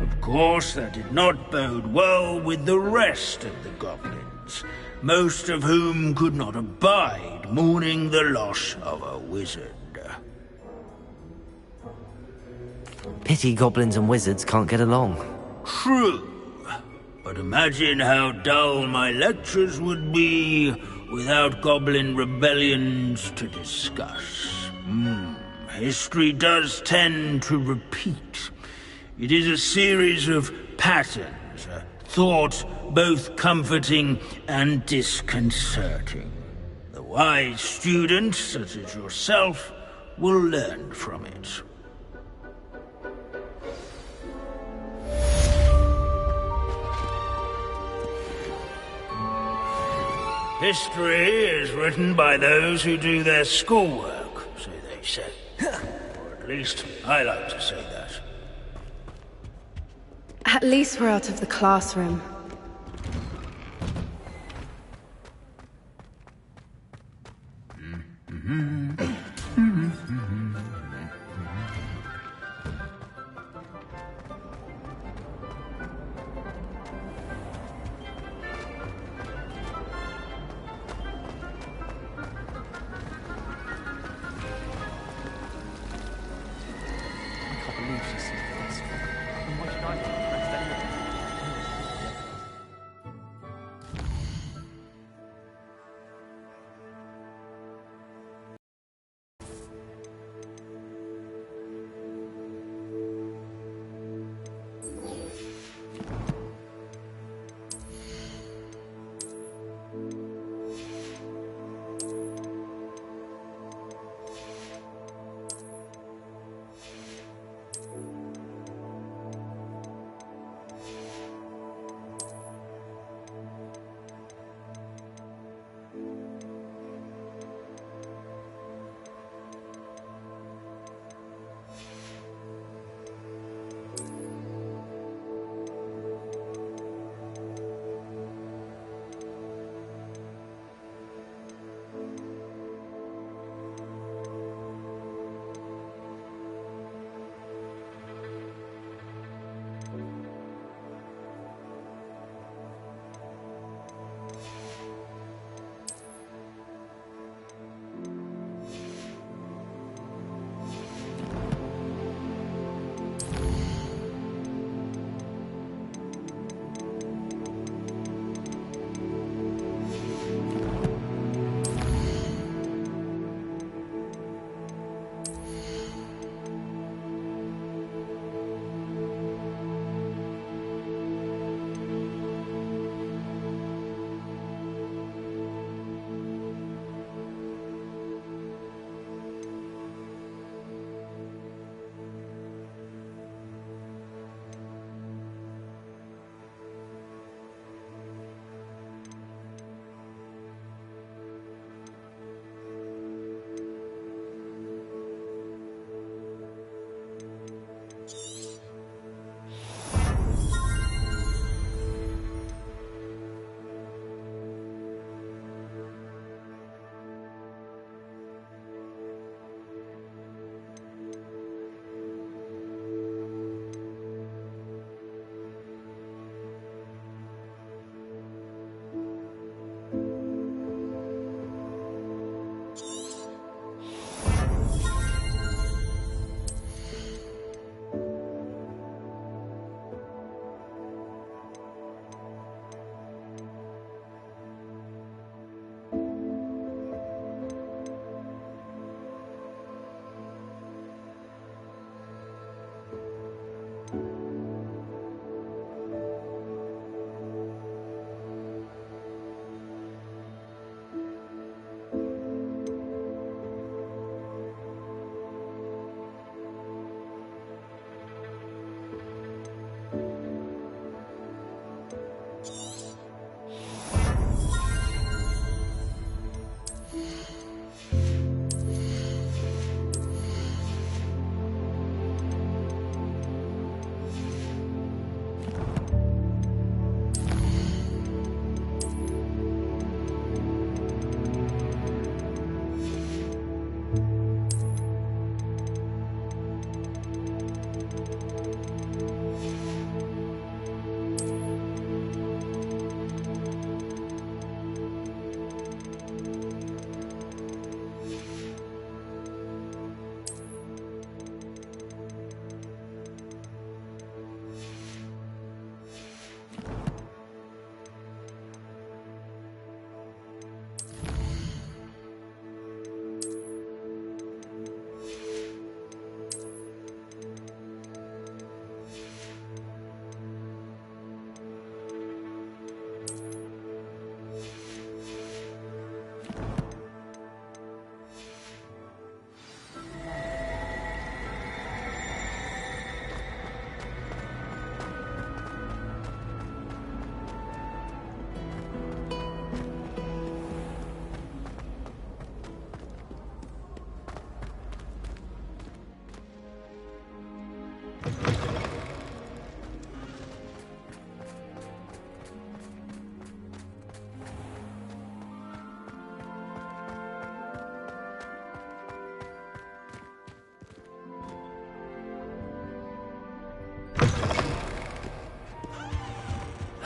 Speaker 19: Of course, that did not bode well with the rest of the goblins, most of whom could not abide mourning the loss of a wizard.
Speaker 3: Pity goblins and wizards can't get along.
Speaker 19: True. But imagine how dull my lectures would be without goblin rebellions to discuss. History does tend to repeat. It is a series of patterns, a thought both comforting and disconcerting. The wise student, such as yourself, will learn from it. History is written by those who do their schoolwork, so they say. Or at least, I like to say that.
Speaker 21: At least we're out of the classroom.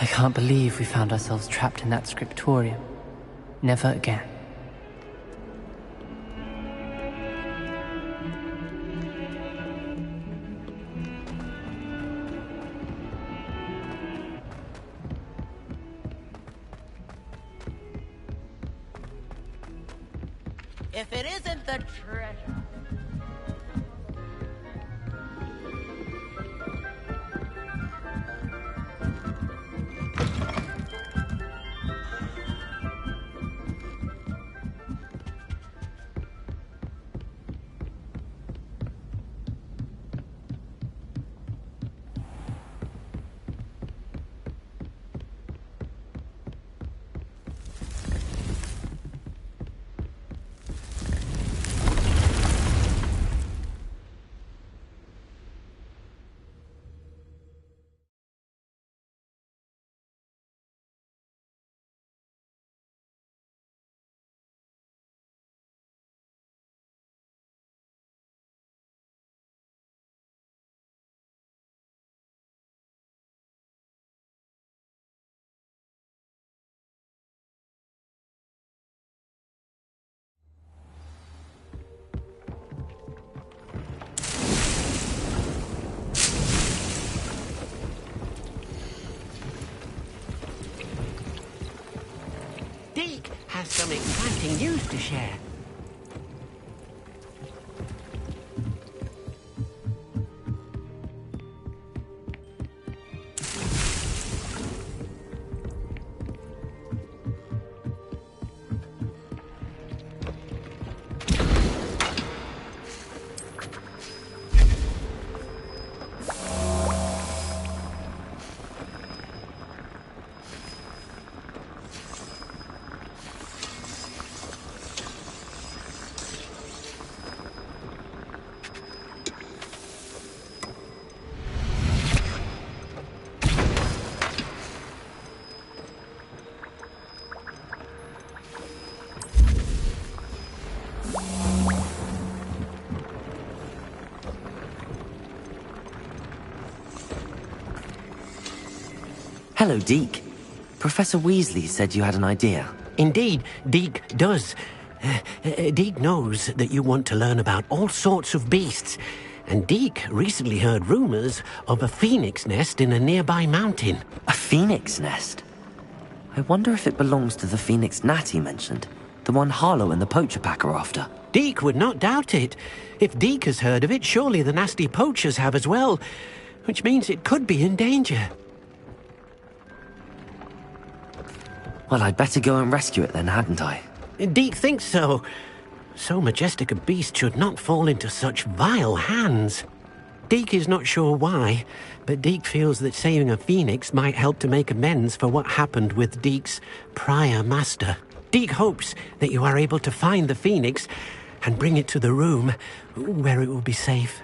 Speaker 7: I can't believe we found ourselves trapped in that scriptorium. Never again.
Speaker 23: If it isn't the treasure.
Speaker 6: Deke has some exciting news to share.
Speaker 3: Hello, Deke. Professor Weasley said you had an idea.
Speaker 6: Indeed, Deke does. Deke knows that you want to learn about all sorts of beasts, and Deke recently heard rumors of a phoenix nest in a nearby mountain.
Speaker 3: A phoenix nest? I wonder if it belongs to the phoenix gnat he mentioned, the one Harlow and the poacher pack are after.
Speaker 6: Deke would not doubt it. If Deke has heard of it, surely the nasty poachers have as well, which means it could be in danger.
Speaker 3: Well, I'd better go and rescue it then, hadn't I?
Speaker 6: Deke thinks so. So majestic a beast should not fall into such vile hands. Deke is not sure why, but Deke feels that saving a phoenix might help to make amends for what happened with Deke's prior master. Deke hopes that you are able to find the phoenix and bring it to the room where it will be safe.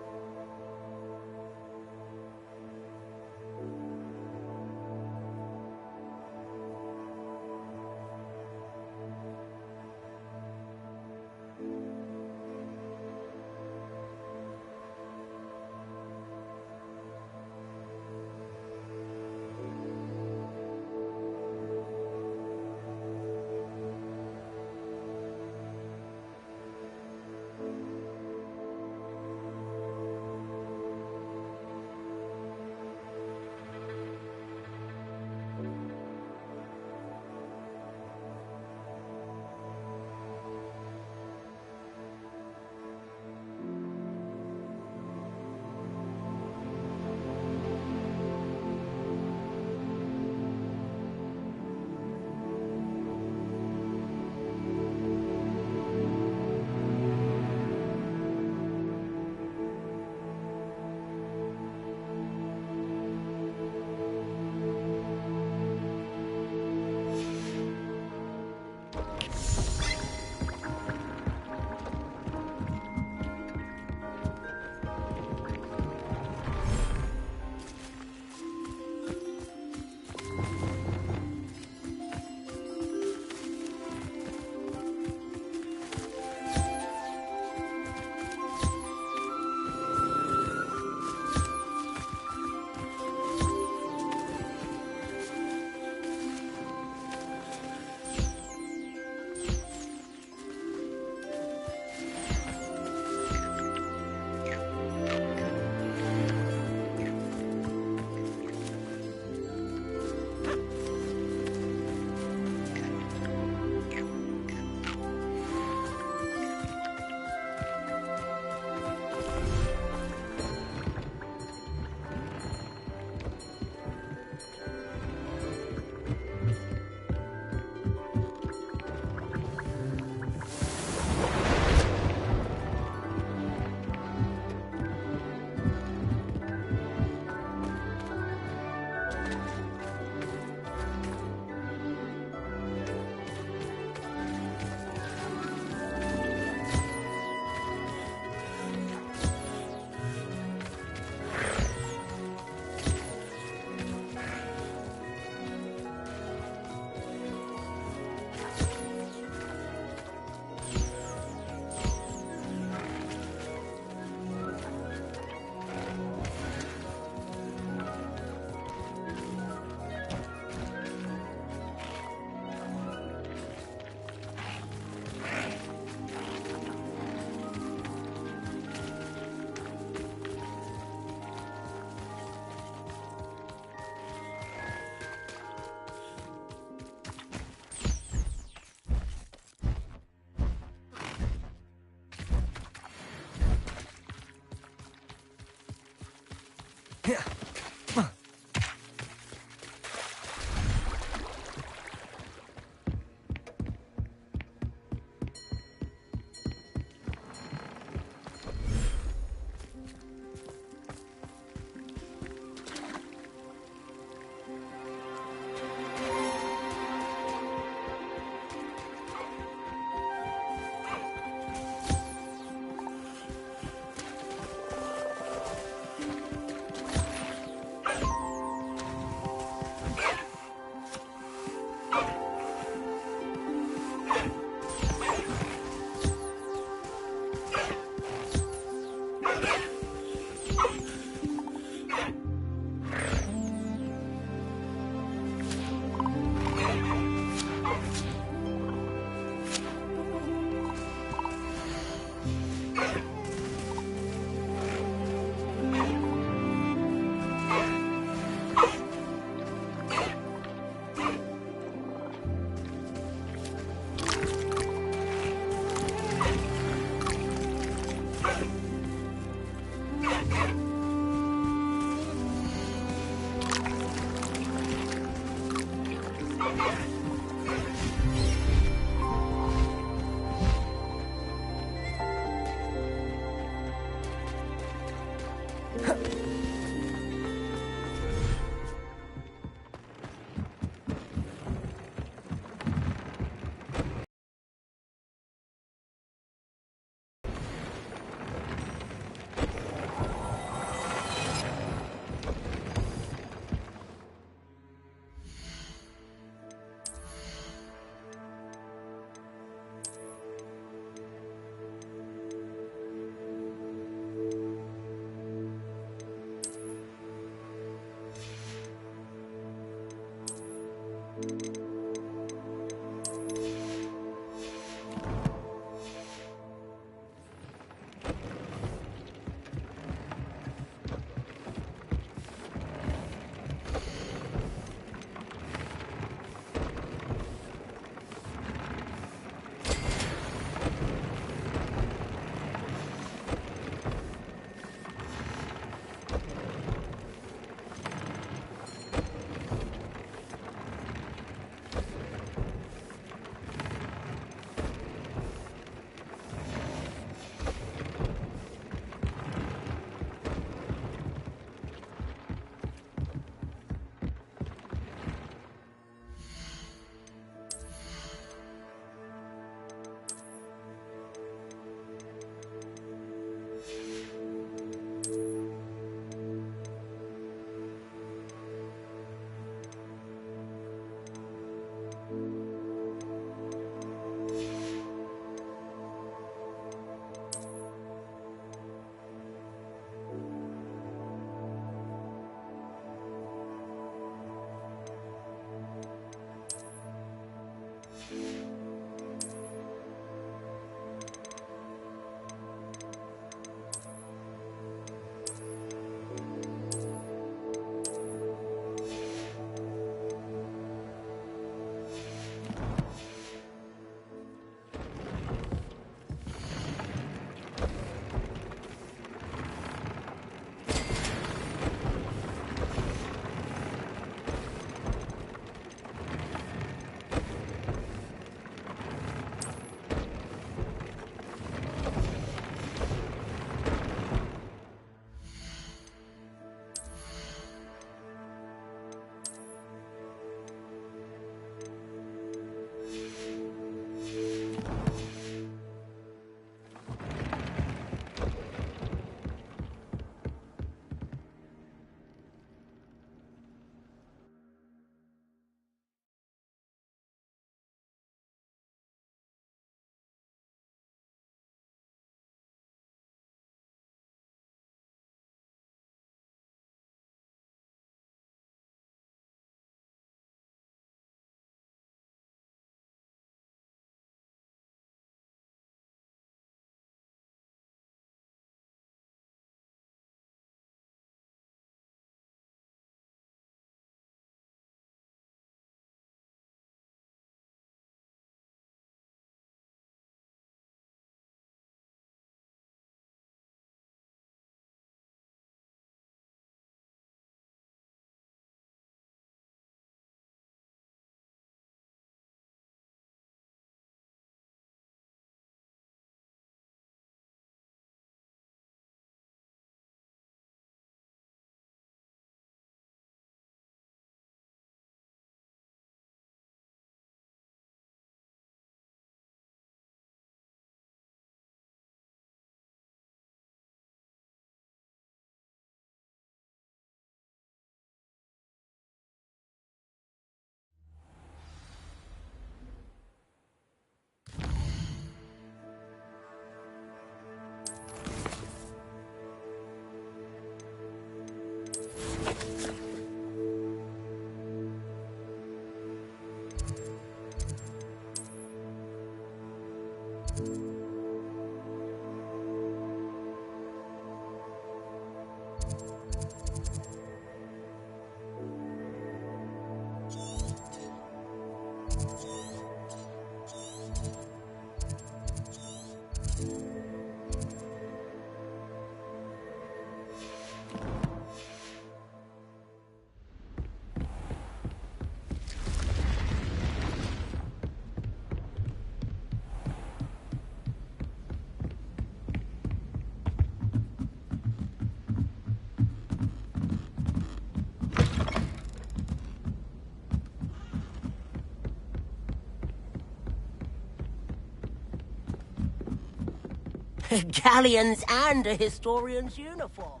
Speaker 23: Galleons and a historian's uniform.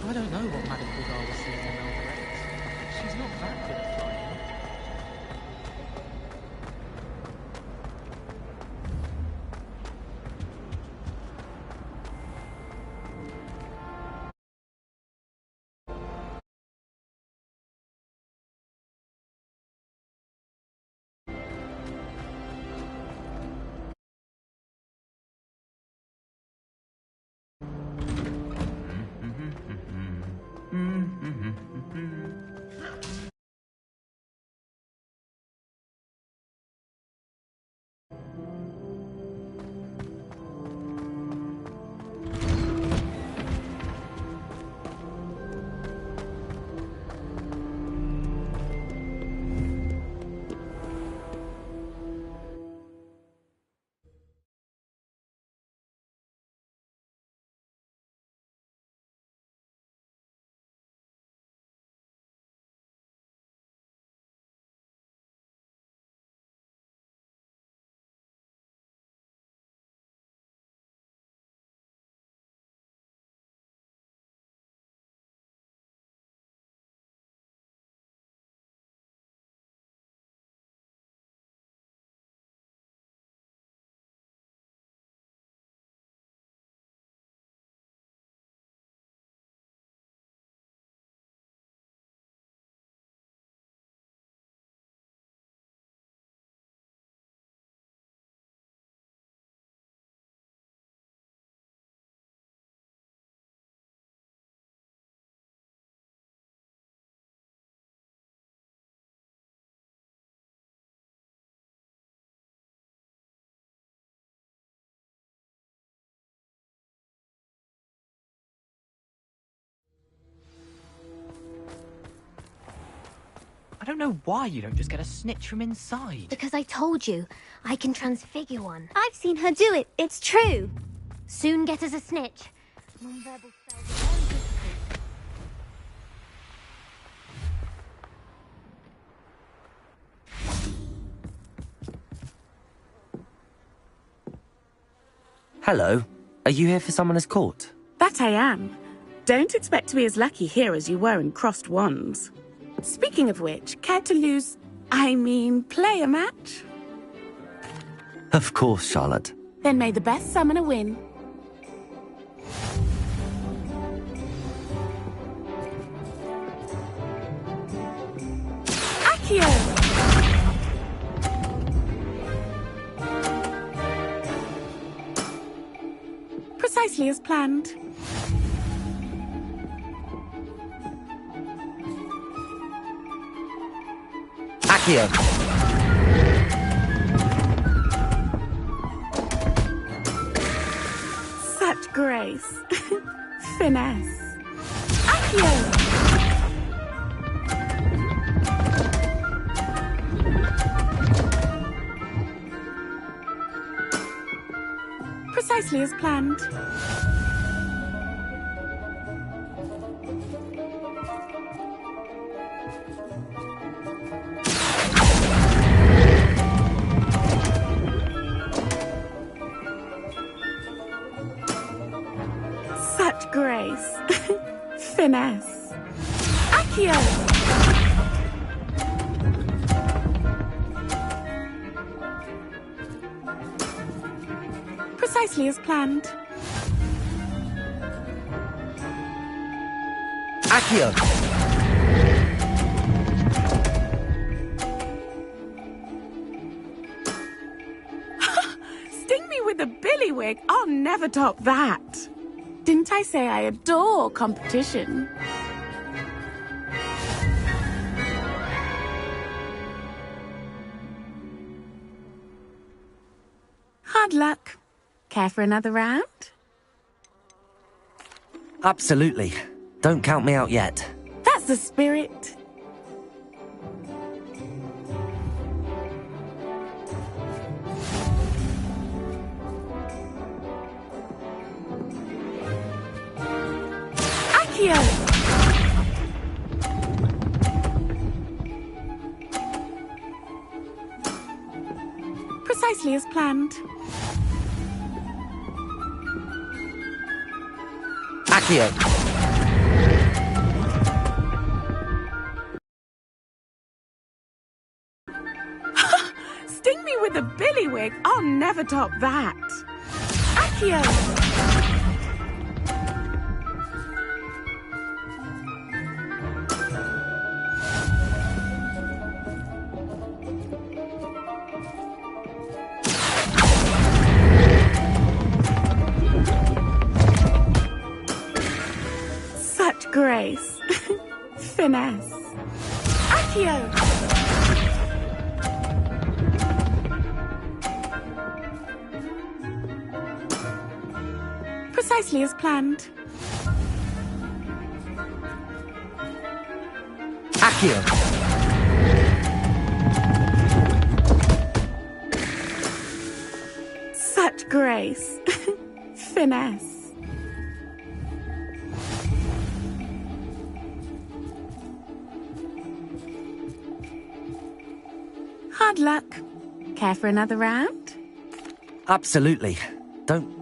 Speaker 7: I don't know what Madame Goodall was seeing in Alvarez. She's not that good at flying. I don't know why you don't just get a snitch from inside.
Speaker 9: Because I told you, I can transfigure one. I've seen her do it, it's true. Soon get us a snitch. Non-verbal spells are very difficult.
Speaker 3: Hello. Are you here for Summoner's Court?
Speaker 10: That I am. Don't expect to be as lucky here as you were in Crossed Wands. Speaking of which, care to play a match?
Speaker 3: Of course, Charlotte.
Speaker 10: Then may the best summoner win. Accio! Precisely as planned.
Speaker 3: Accio.
Speaker 10: Such grace. Finesse. Accio. Precisely as planned. Such grace. Finesse. Accio. Precisely as planned.
Speaker 3: Accio.
Speaker 10: Sting me with a billywig. I'll never top that. Didn't I say I adore competition? Hard luck. Care for another round?
Speaker 3: Absolutely. Don't count me out yet.
Speaker 10: That's the spirit. Accio! Precisely as planned.
Speaker 3: Accio.
Speaker 10: Sting me with a billywig. I'll never top that. Accio! Such grace. Finesse. Accio! Precisely as planned.
Speaker 3: Accio.
Speaker 10: Such grace. Finesse. Hard luck. Care for another round?
Speaker 3: Absolutely. Don't...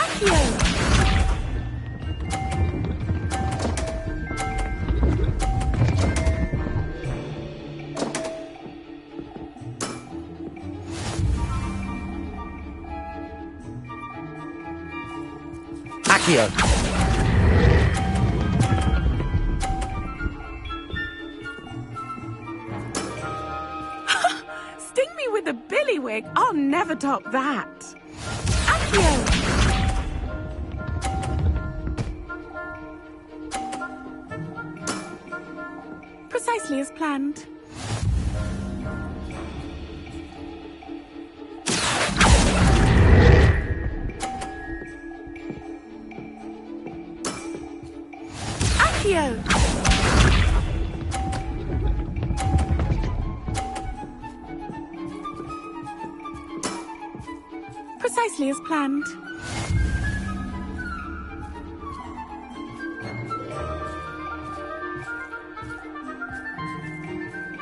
Speaker 10: Accio!
Speaker 3: Accio.
Speaker 10: Sting me with a billywig. I'll never top that. Accio! Precisely as planned. Accio! Precisely as planned.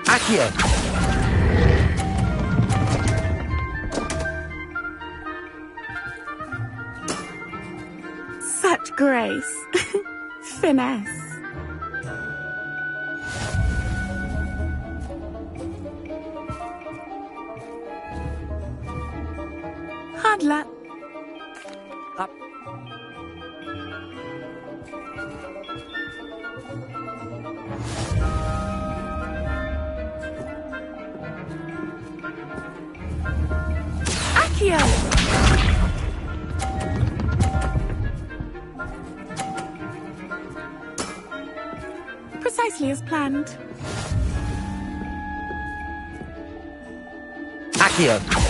Speaker 3: Accio.
Speaker 10: Such grace. Finesse. Hard luck.
Speaker 3: Up.
Speaker 10: Accio! Precisely as planned.
Speaker 3: Accio!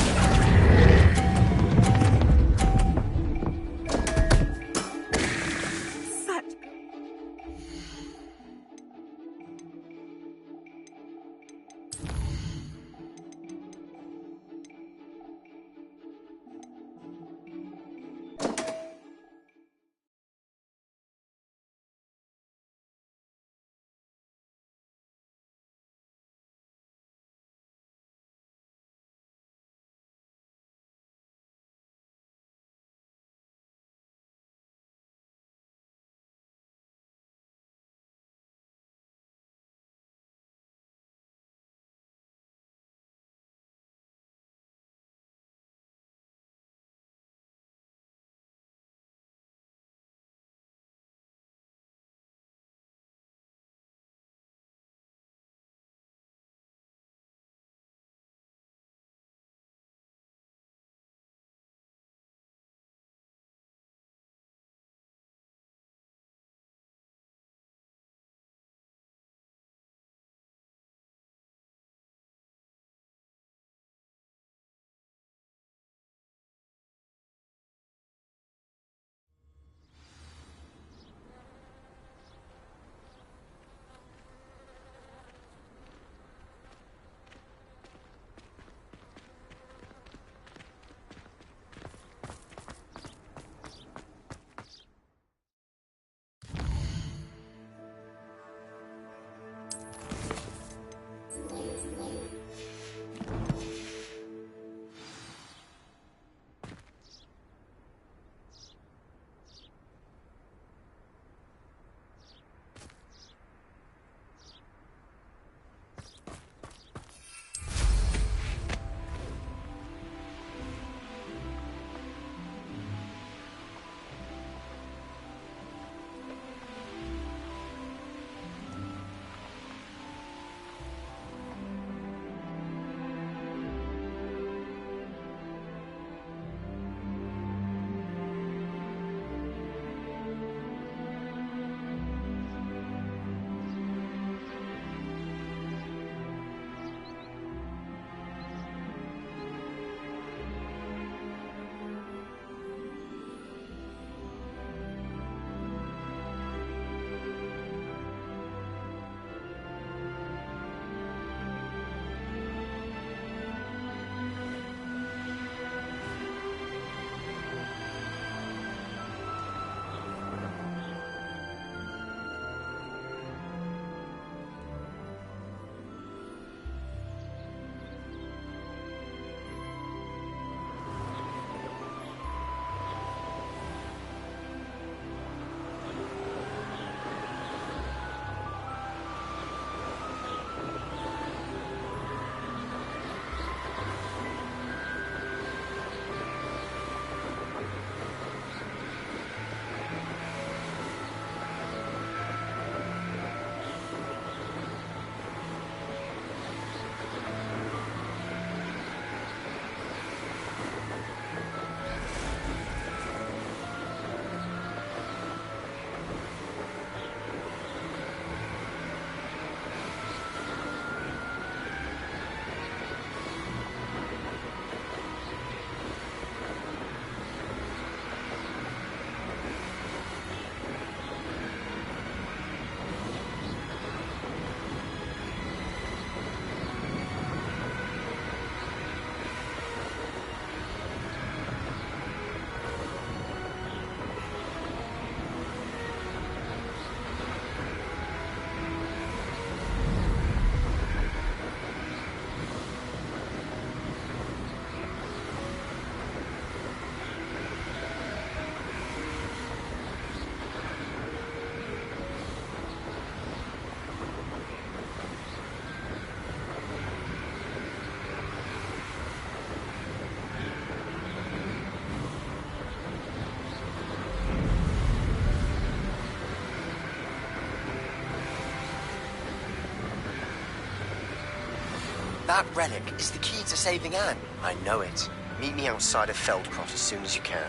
Speaker 17: That relic is the key to saving Anne. I know it. Meet me outside of Feldcroft as soon as you can.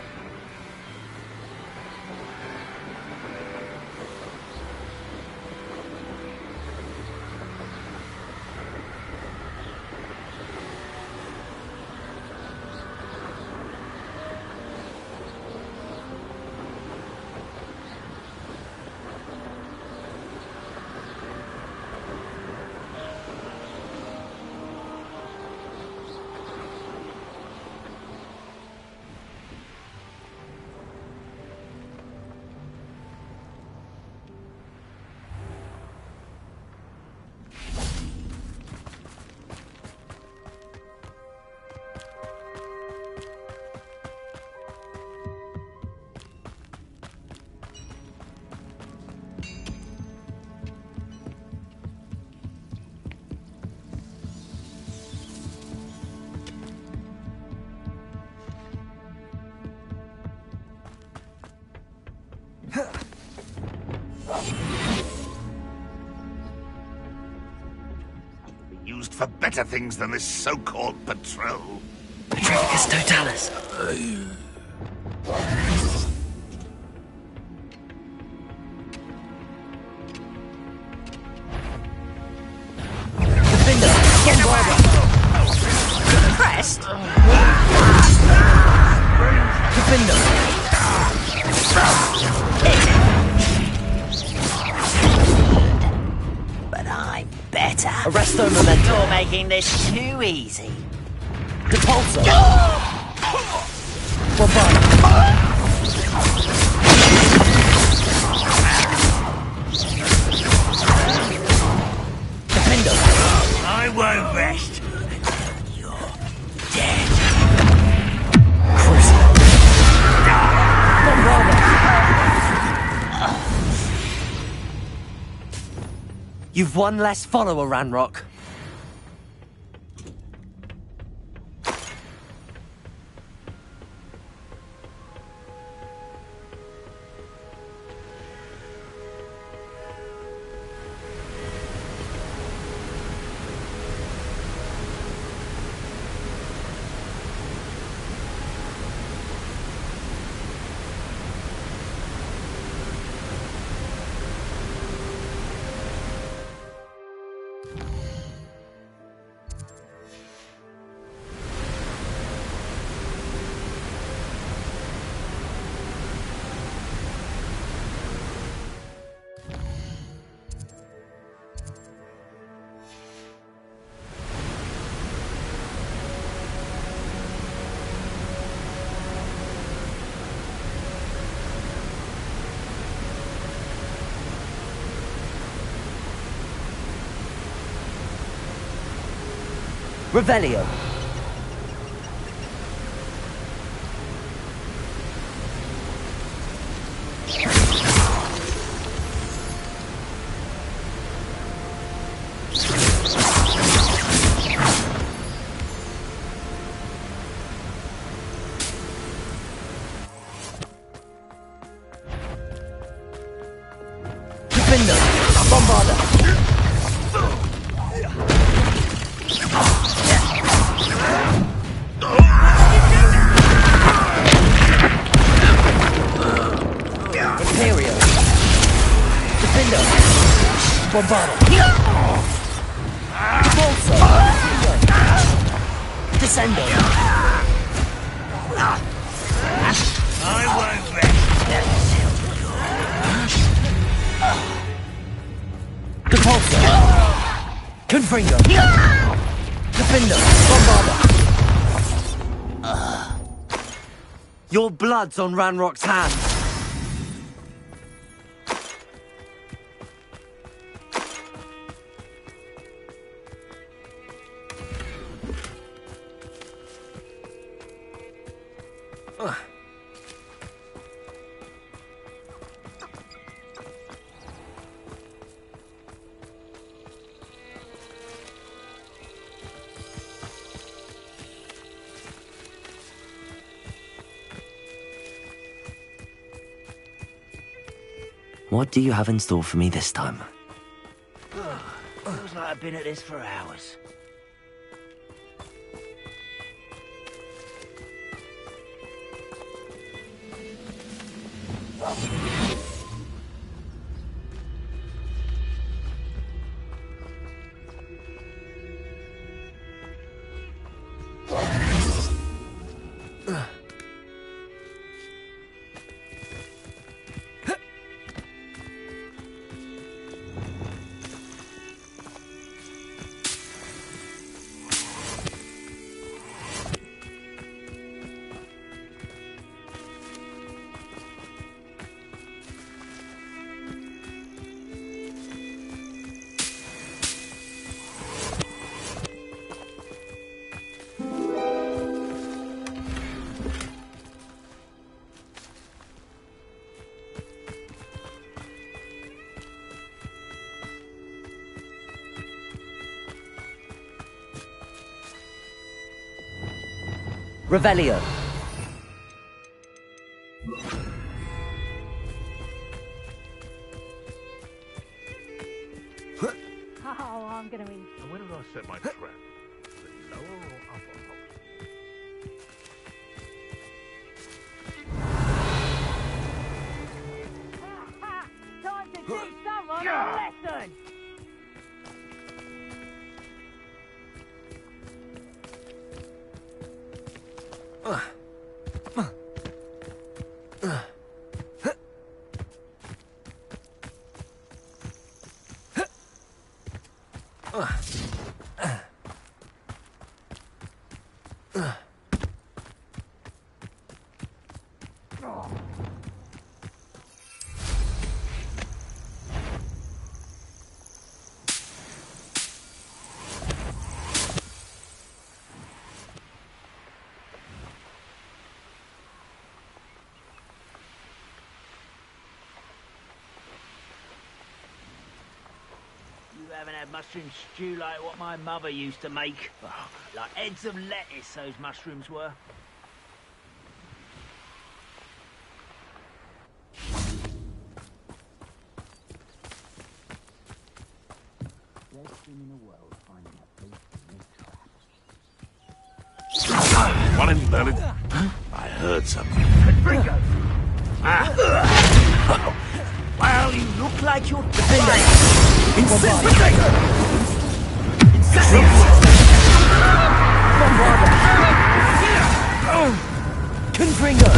Speaker 1: Used for better things than this so-called patrol.
Speaker 3: Patricus Totalis.
Speaker 6: Defender! Bombarder!
Speaker 3: Crest!
Speaker 6: Defender!
Speaker 23: But I'm better.
Speaker 3: Arresto Memento.
Speaker 23: You're making this too easy.
Speaker 3: Repulsor.
Speaker 6: Bombarder! Defender!
Speaker 19: I won't rest.
Speaker 23: You're dead.
Speaker 6: Bombarder!
Speaker 3: You've one less follower, Ranrock. Revelio.
Speaker 6: Defender! Bombarder! Imperio! Defender! Bombarder! Repulsor! Descender!
Speaker 19: I won't rest.
Speaker 6: Repulsor! Confringo! Defender! Bombarder!
Speaker 3: Your blood's on Ranrock's hands. What do you have in store for me this time?
Speaker 19: Feels like I've been at this for hours.
Speaker 3: Revelio.
Speaker 5: Oh, I'm gonna eat.
Speaker 11: And where did I set my trap? The lower or upper house?
Speaker 5: Time to teach someone a lesson!
Speaker 19: You haven't had mushroom stew like what my mother used to make. Oh, like heads of lettuce, those mushrooms were.
Speaker 11: One in Berlin. I heard something.
Speaker 19: Ringo! Well, you look like you're
Speaker 3: Confringo!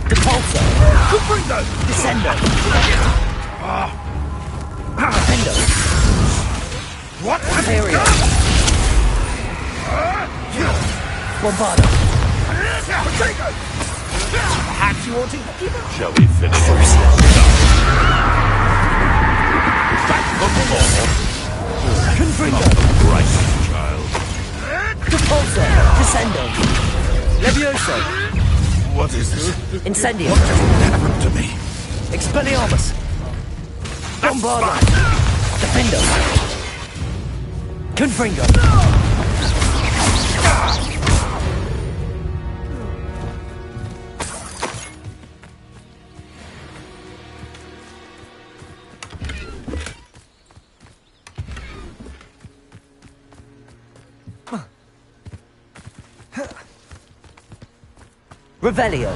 Speaker 3: Depulso!
Speaker 11: Confringo!
Speaker 3: Descendo! Defendo!
Speaker 11: What?
Speaker 3: Imperio! Bombardo!
Speaker 19: Perhaps you ought to give up.
Speaker 11: Shall we finish? Back from the ball.
Speaker 3: Confringo!
Speaker 11: Right, child.
Speaker 3: Depulso! Descendo! Levioso!
Speaker 11: What is this?
Speaker 3: Incendio!
Speaker 11: What just happened to me?
Speaker 3: Expelliarmus! Bombardo! Defendo! Confringo! Revelio.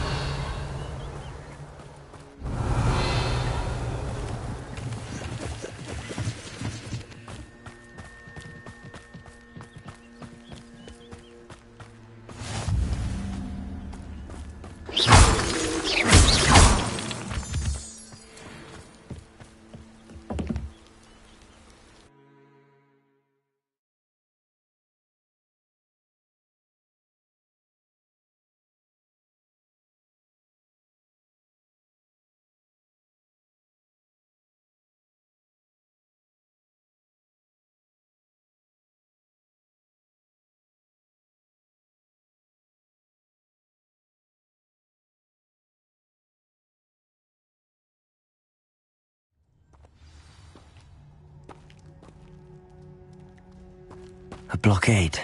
Speaker 3: A blockade.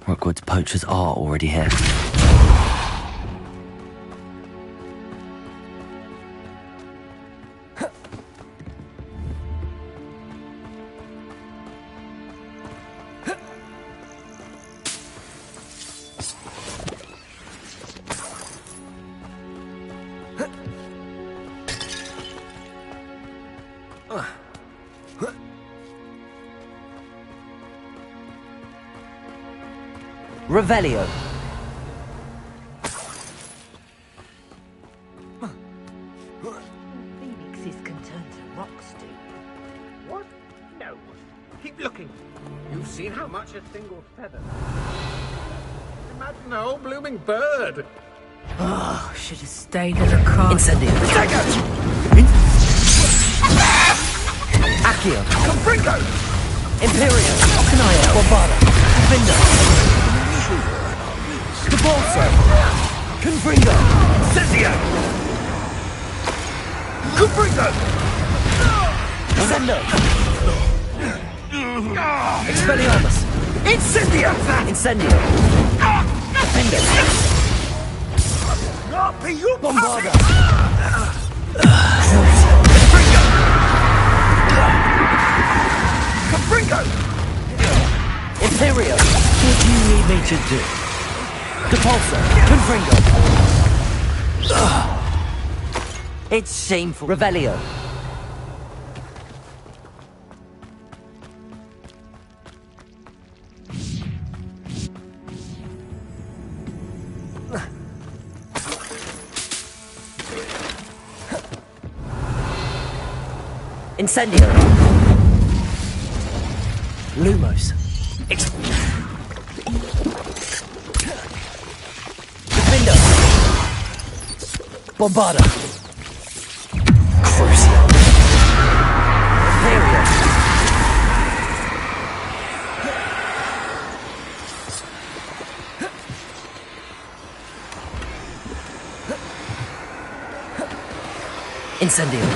Speaker 3: Rookwood's poachers are already here. Revelio.
Speaker 2: Phoenixes can turn to rocks, do.
Speaker 12: What? No. Keep looking. You've seen how much a single feather. Imagine a whole blooming bird.
Speaker 2: Oh, should have stayed in the car.
Speaker 3: Incendio. Accio.
Speaker 12: Confringo!
Speaker 3: Imperio. Canaya. Bombarda. Vindo. Cabalso. Confringo.
Speaker 12: Incendio! Confringo!
Speaker 3: Zendo. Expelliarmus.
Speaker 12: Incendio!
Speaker 3: Incendio. Vindo. Bombarda.
Speaker 12: Confringo!
Speaker 3: Imperio. What do you need me to do? Depulso. Confringo. It's shameful. Revelio. Incendio. Lumos. Defendo. Bombarda. Crucio. Imperio. Incendio.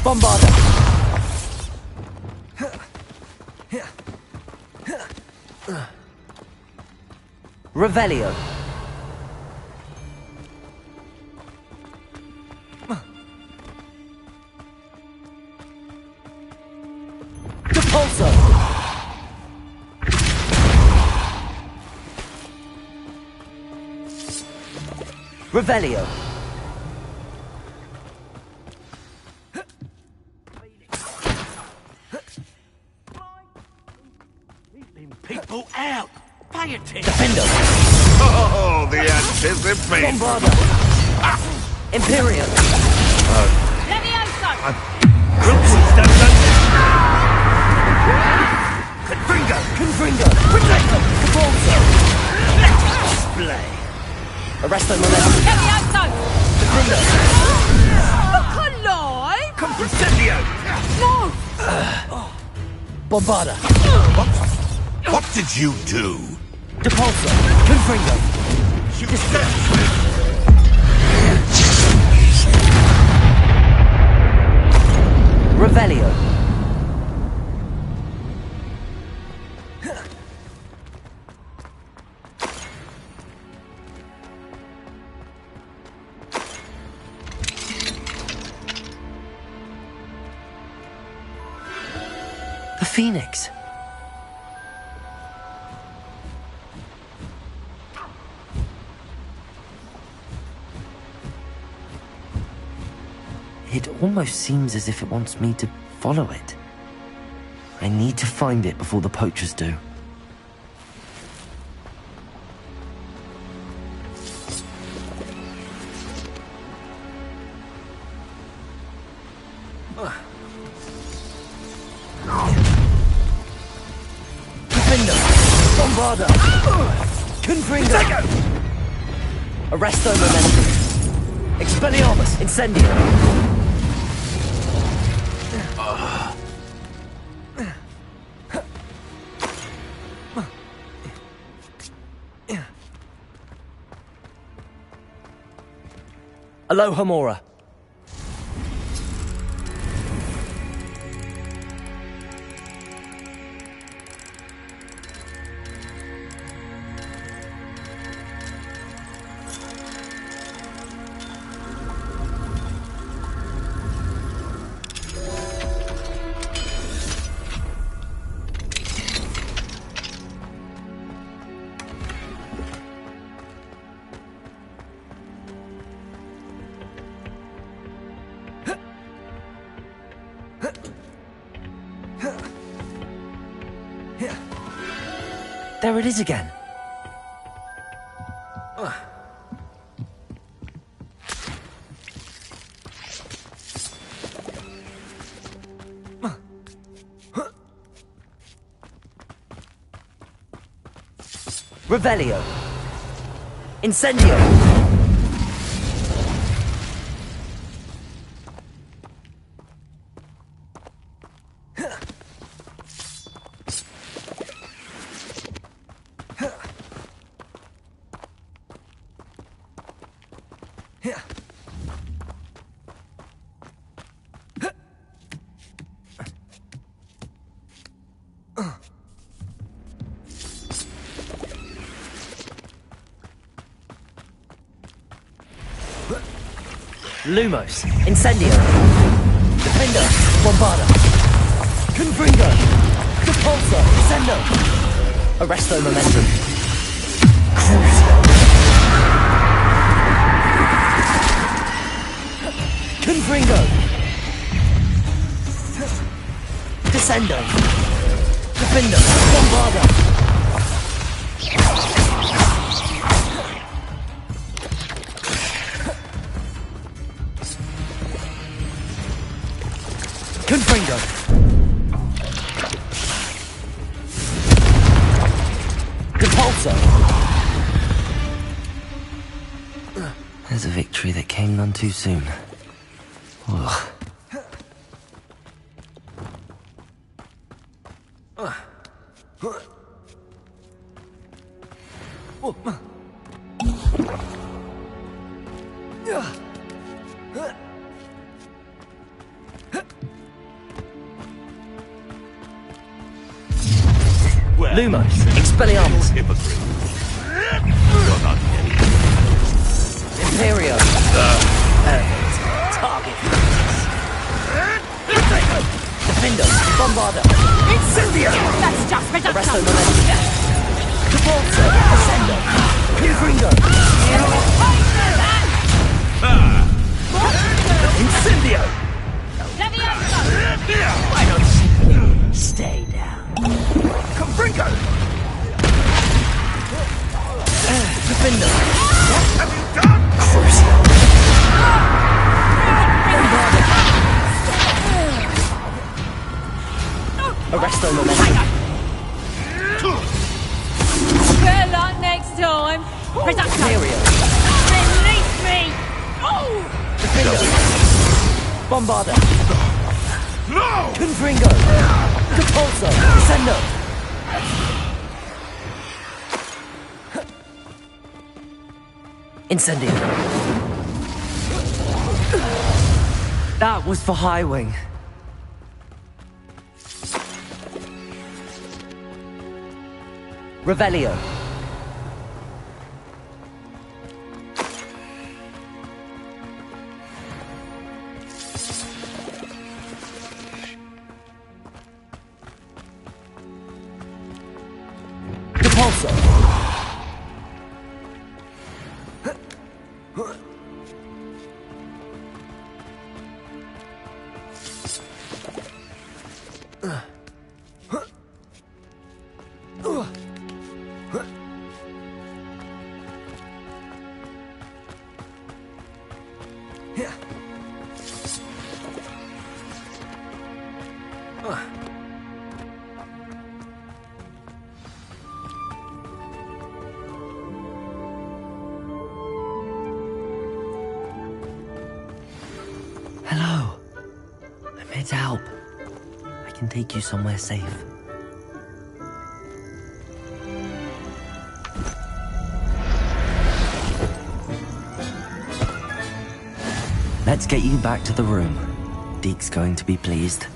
Speaker 3: Bombarda. Revelio. Depulso. Revelio.
Speaker 19: People out! Pay attention!
Speaker 3: Defendo.
Speaker 1: Oh, the anticipation!
Speaker 3: Bombarda. Imperio.
Speaker 5: Levioso!
Speaker 19: Confringo!
Speaker 3: Confringo. Protector. Cabalso.
Speaker 19: Display!
Speaker 3: Arresto Momentum.
Speaker 5: Levioso!
Speaker 3: Defendo.
Speaker 5: Look alive!
Speaker 19: Incendio!
Speaker 3: Bombarda.
Speaker 1: What did you do?
Speaker 3: Depulso. Confringo. Revelio. The Phoenix. It almost seems as if it wants me to follow it. I need to find it before the poachers do. Defender! Bombarda! Confringo! Arresto Momentum! Expelliarmus! Incendio! Aloha Mora. There it is again. Revelio. Incendio. Lumos. Incendio. Defender. Bombarda. Confringo. Depulso. Sendo. Arresto Momentum. Crucio. Confringo. Descendo. Defender. Bombarda. Confringo. Depulso. There's a victory that came none too soon. Ugh. Lumos, Expelliarmus. Imperio. Target. Defender. Bombarda.
Speaker 5: Incendio! That's just better.
Speaker 3: Arresto Momentum. Depulso. Ascendo. Confringo. Incendio. Why don't you stay down?
Speaker 1: Confringo!
Speaker 3: Defender.
Speaker 1: What have you done?
Speaker 3: Crucio. Arresto Momentum.
Speaker 5: Better luck next time.
Speaker 3: Imperio.
Speaker 5: Release me! Oh!
Speaker 3: Defender. Bombarda.
Speaker 1: No!
Speaker 3: Confringo. Depulso. Sendo. Incendio. That was for High Wing. Revelio. Depulso. Hello. I'm here to help. I can take you somewhere safe. Let's get you back to the room. Deke's going to be pleased.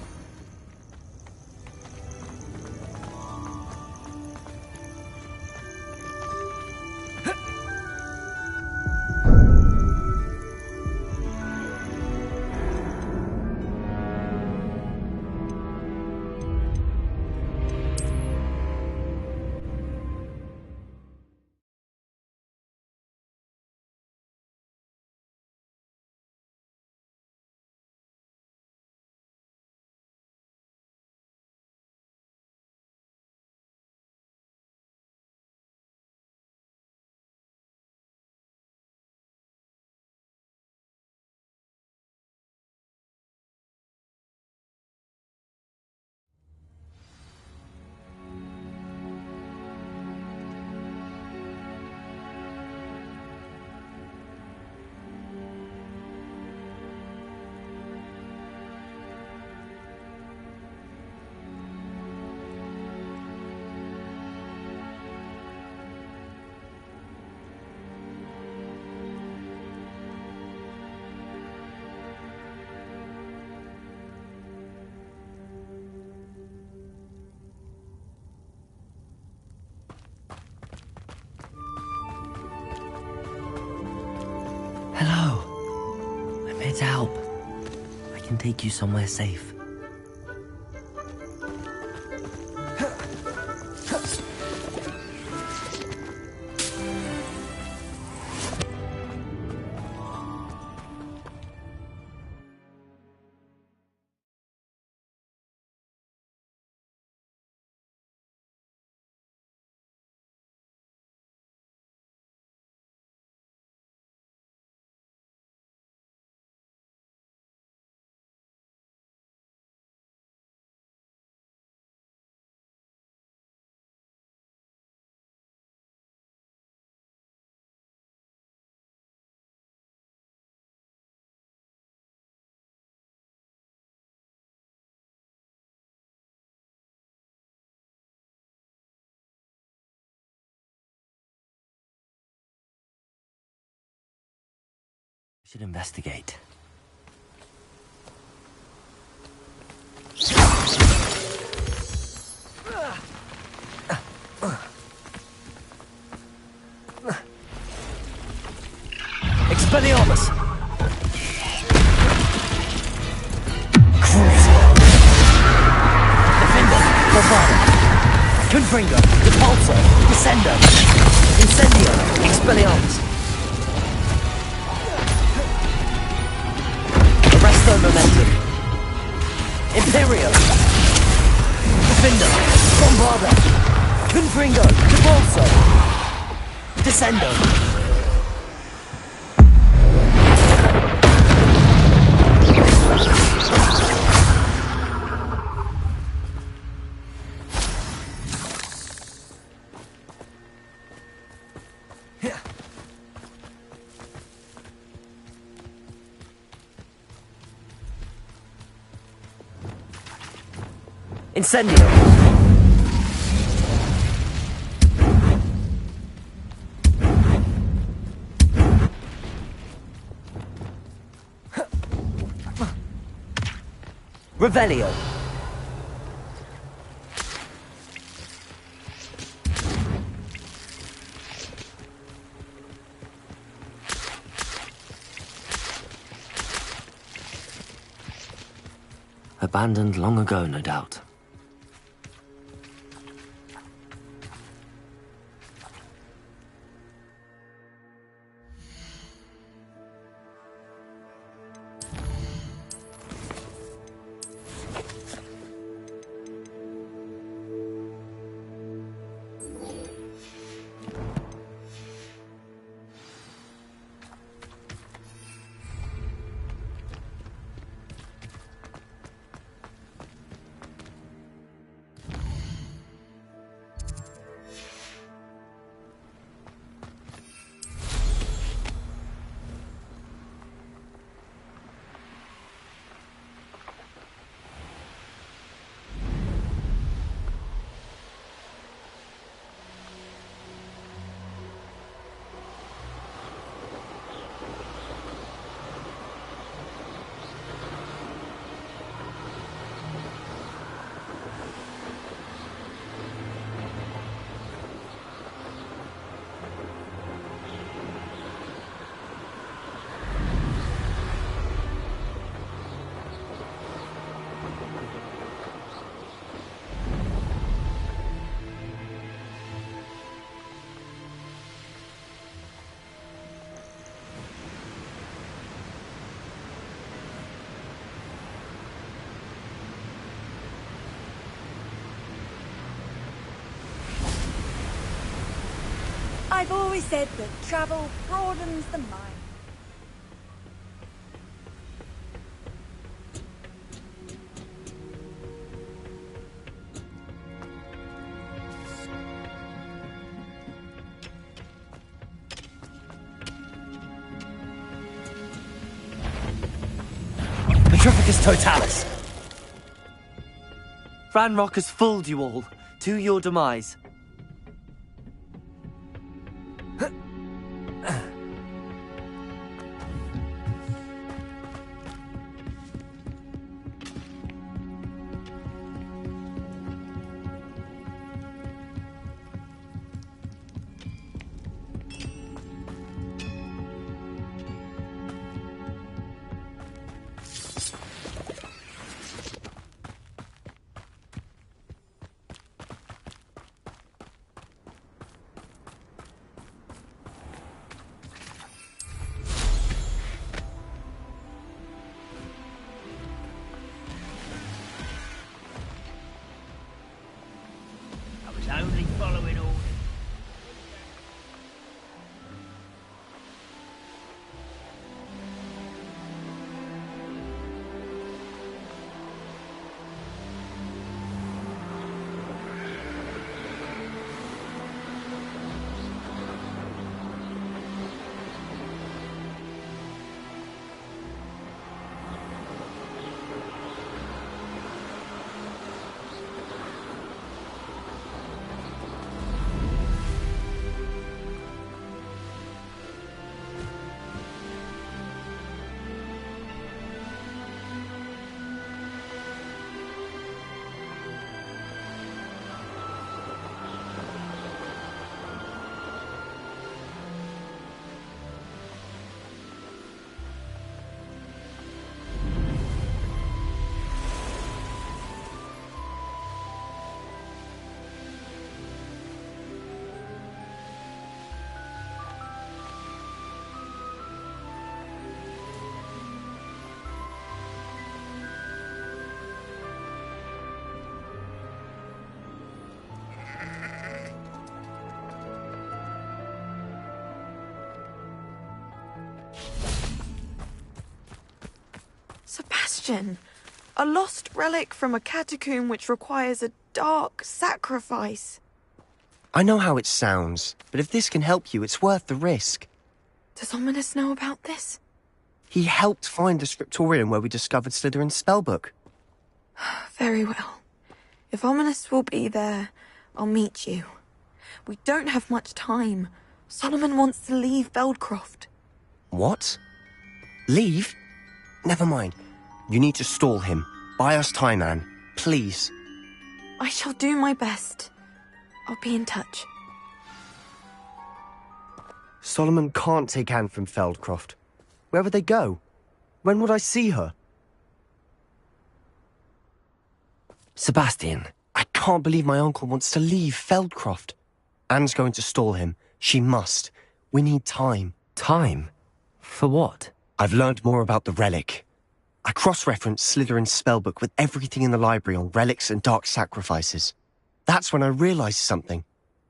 Speaker 3: Hello. I'm here to help. I can take you somewhere safe. We should investigate. Expelliarmus! Crucio! Defender! Bombard! Confringo! Repulsor! Descendo! Incendio! Expelliarmus! Arresto Momentum! Imperio! Defender! Bombarda! Confringo! Repulsor! Descendo! Incendio! Revelio! Abandoned long ago, no doubt.
Speaker 13: I've always said that travel broadens the mind.
Speaker 3: Petrificus Totalis! Ranrock has fooled you all, to your demise.
Speaker 4: Sebastian, a lost relic from a catacomb which requires a dark sacrifice.
Speaker 17: I know how it sounds, but if this can help you, it's worth the risk.
Speaker 4: Does Ominous know about this?
Speaker 17: He helped find the scriptorium where we discovered Slytherin's spellbook.
Speaker 4: Very well. If Ominous will be there, I'll meet you. We don't have much time. Solomon wants to leave Feldcroft.
Speaker 17: What? Leave? Never mind. You need to stall him. Buy us time, Anne. Please.
Speaker 4: I shall do my best. I'll be in touch.
Speaker 17: Solomon can't take Anne from Feldcroft. Where would they go? When would I see her?
Speaker 3: Sebastian.
Speaker 17: I can't believe my uncle wants to leave Feldcroft. Anne's going to stall him. She must. We need time.
Speaker 3: Time? For what?
Speaker 17: I've learned more about the relic. I cross-referenced Slytherin's spellbook with everything in the library on relics and dark sacrifices. That's when I realized something.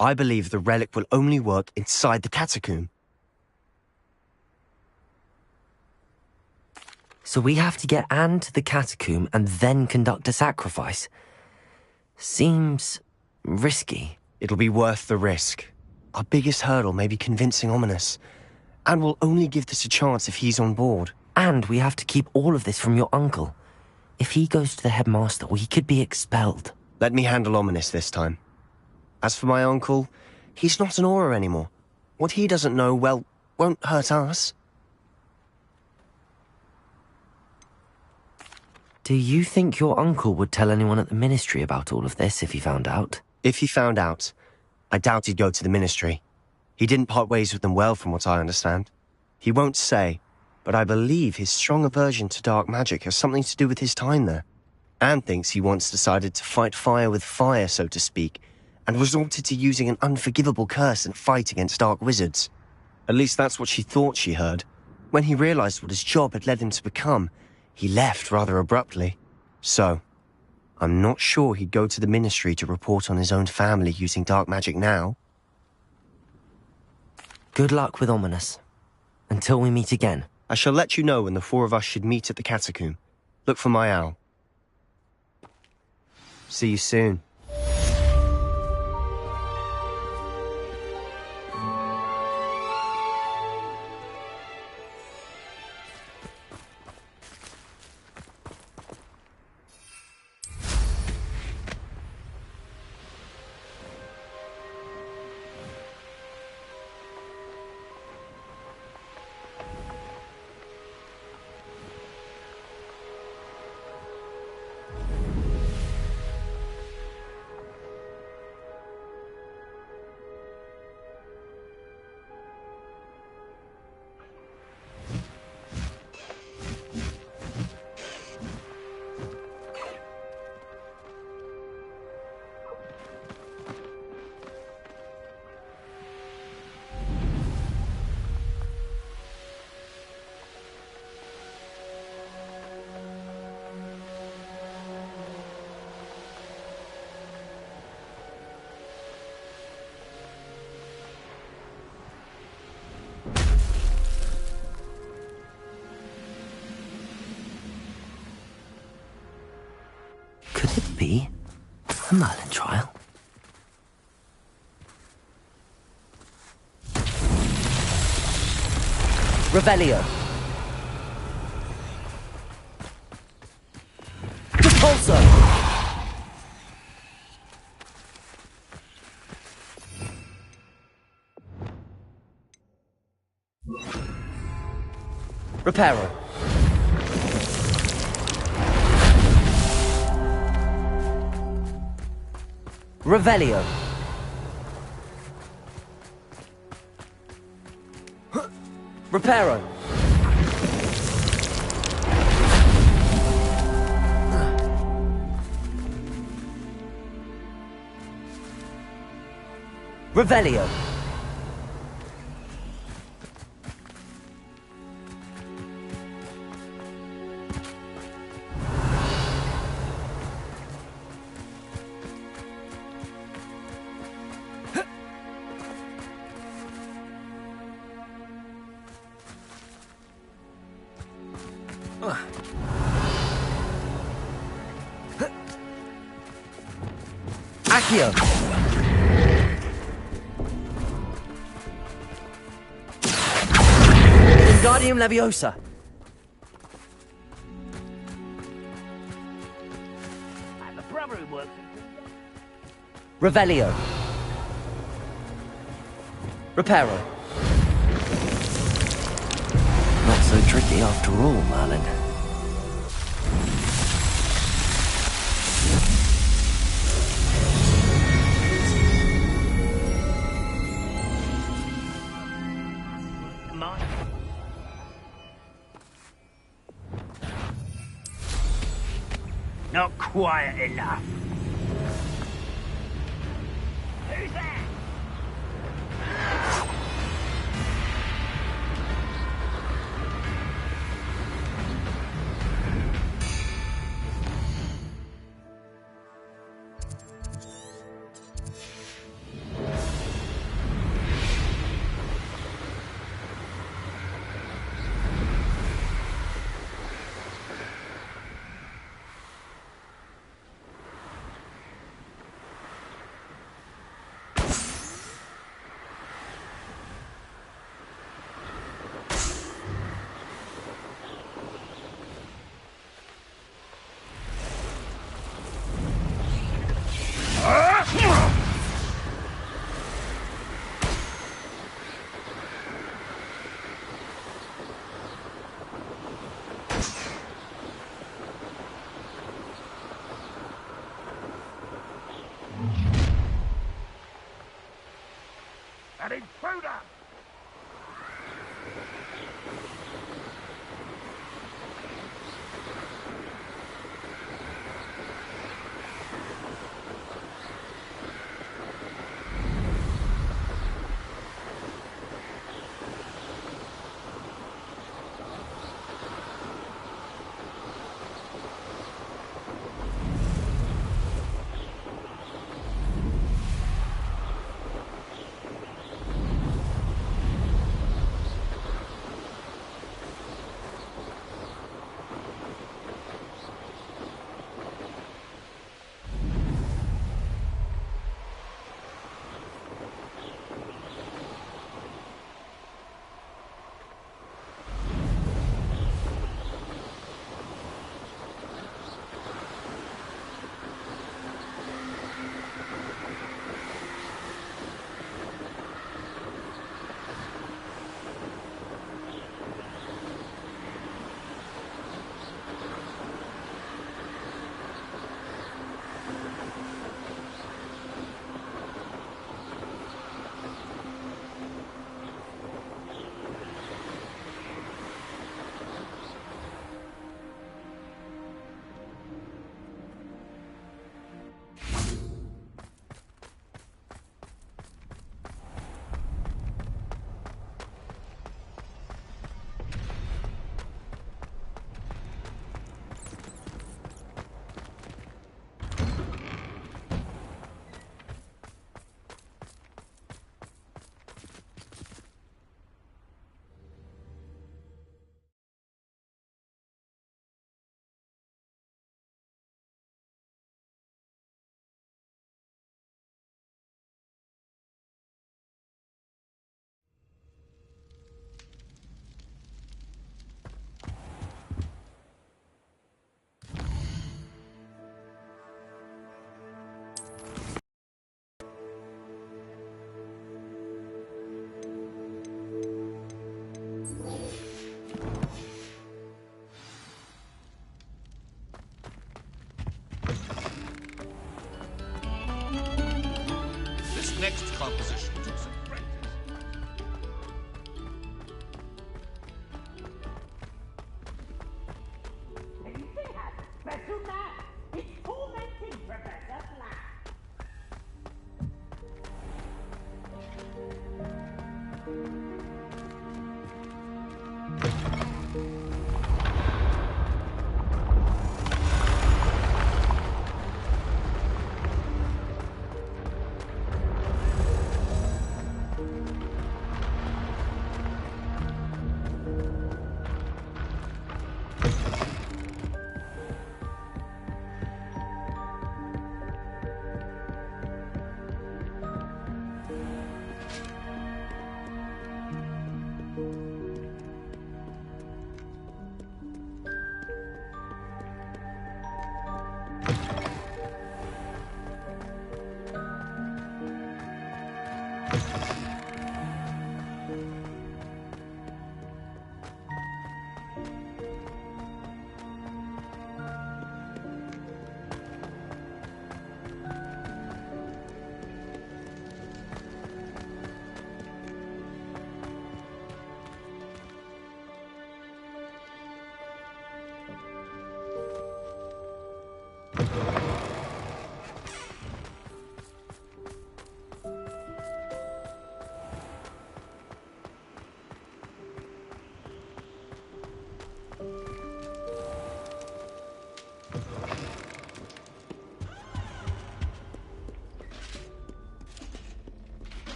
Speaker 17: I believe the relic will only work inside the catacomb.
Speaker 3: So we have to get Anne to the catacomb and then conduct a sacrifice. Seems risky.
Speaker 17: It'll be worth the risk. Our biggest hurdle may be convincing Ominous. And we'll only give this a chance if he's on board.
Speaker 3: And we have to keep all of this from your uncle. If he goes to the headmaster, he could be expelled.
Speaker 17: Let me handle Ominous this time. As for my uncle, he's not an Auror anymore. What he doesn't know, well, won't hurt us.
Speaker 3: Do you think your uncle would tell anyone at the ministry about all of this if he found out?
Speaker 17: If he found out, I doubt he'd go to the ministry. He didn't part ways with them well, from what I understand. He won't say, but I believe his strong aversion to dark magic has something to do with his time there. Anne thinks he once decided to fight fire with fire, so to speak, and resorted to using an unforgivable curse in fight against dark wizards. At least that's what she thought she heard. When he realized what his job had led him to become, he left rather abruptly. So, I'm not sure he'd go to the ministry to report on his own family using dark magic now.
Speaker 3: Good luck with Ominous. Until we meet again.
Speaker 17: I shall let you know when the four of us should meet at the catacomb. Look for my owl. See you soon.
Speaker 3: Could it be a Merlin trial? Revelio. Repulsor. Reparo. Revelio. Reparo. Revelio. Accio! Wingardium Leviosa!
Speaker 12: I have a brother who works in...
Speaker 3: Revelio. Reparo. Not so tricky after all, Merlin.
Speaker 12: Not quiet enough. Who's there? An intruder!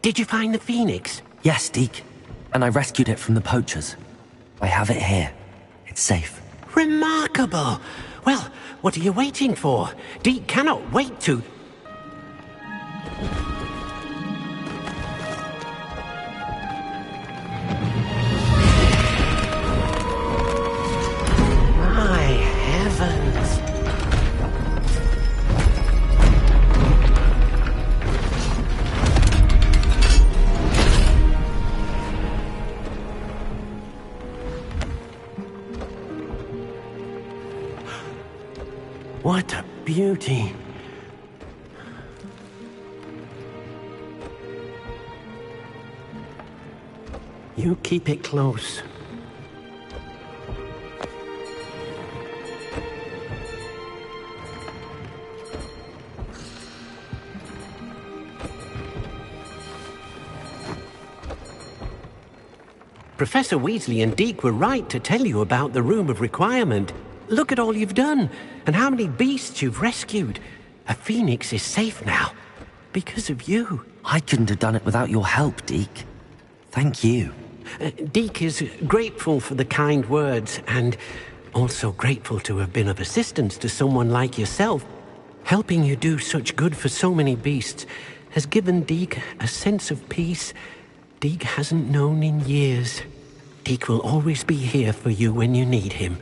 Speaker 6: Did you find the phoenix?
Speaker 3: Yes, Deke. And I rescued it from the poachers. I have it here. It's safe.
Speaker 6: Remarkable! Well, what are you waiting for? Deke cannot wait to... My heavens! What a beauty! You keep it close. Professor Weasley and Deke were right to tell you about the Room of Requirement. Look at all you've done, and how many beasts you've rescued. A phoenix is safe now, because of you.
Speaker 3: I couldn't have done it without your help, Deke. Thank you.
Speaker 6: Deke is grateful for the kind words, and also grateful to have been of assistance to someone like yourself. Helping you do such good for so many beasts has given Deke a sense of peace Deke hasn't known in years. Deke will always be here for you when you need him.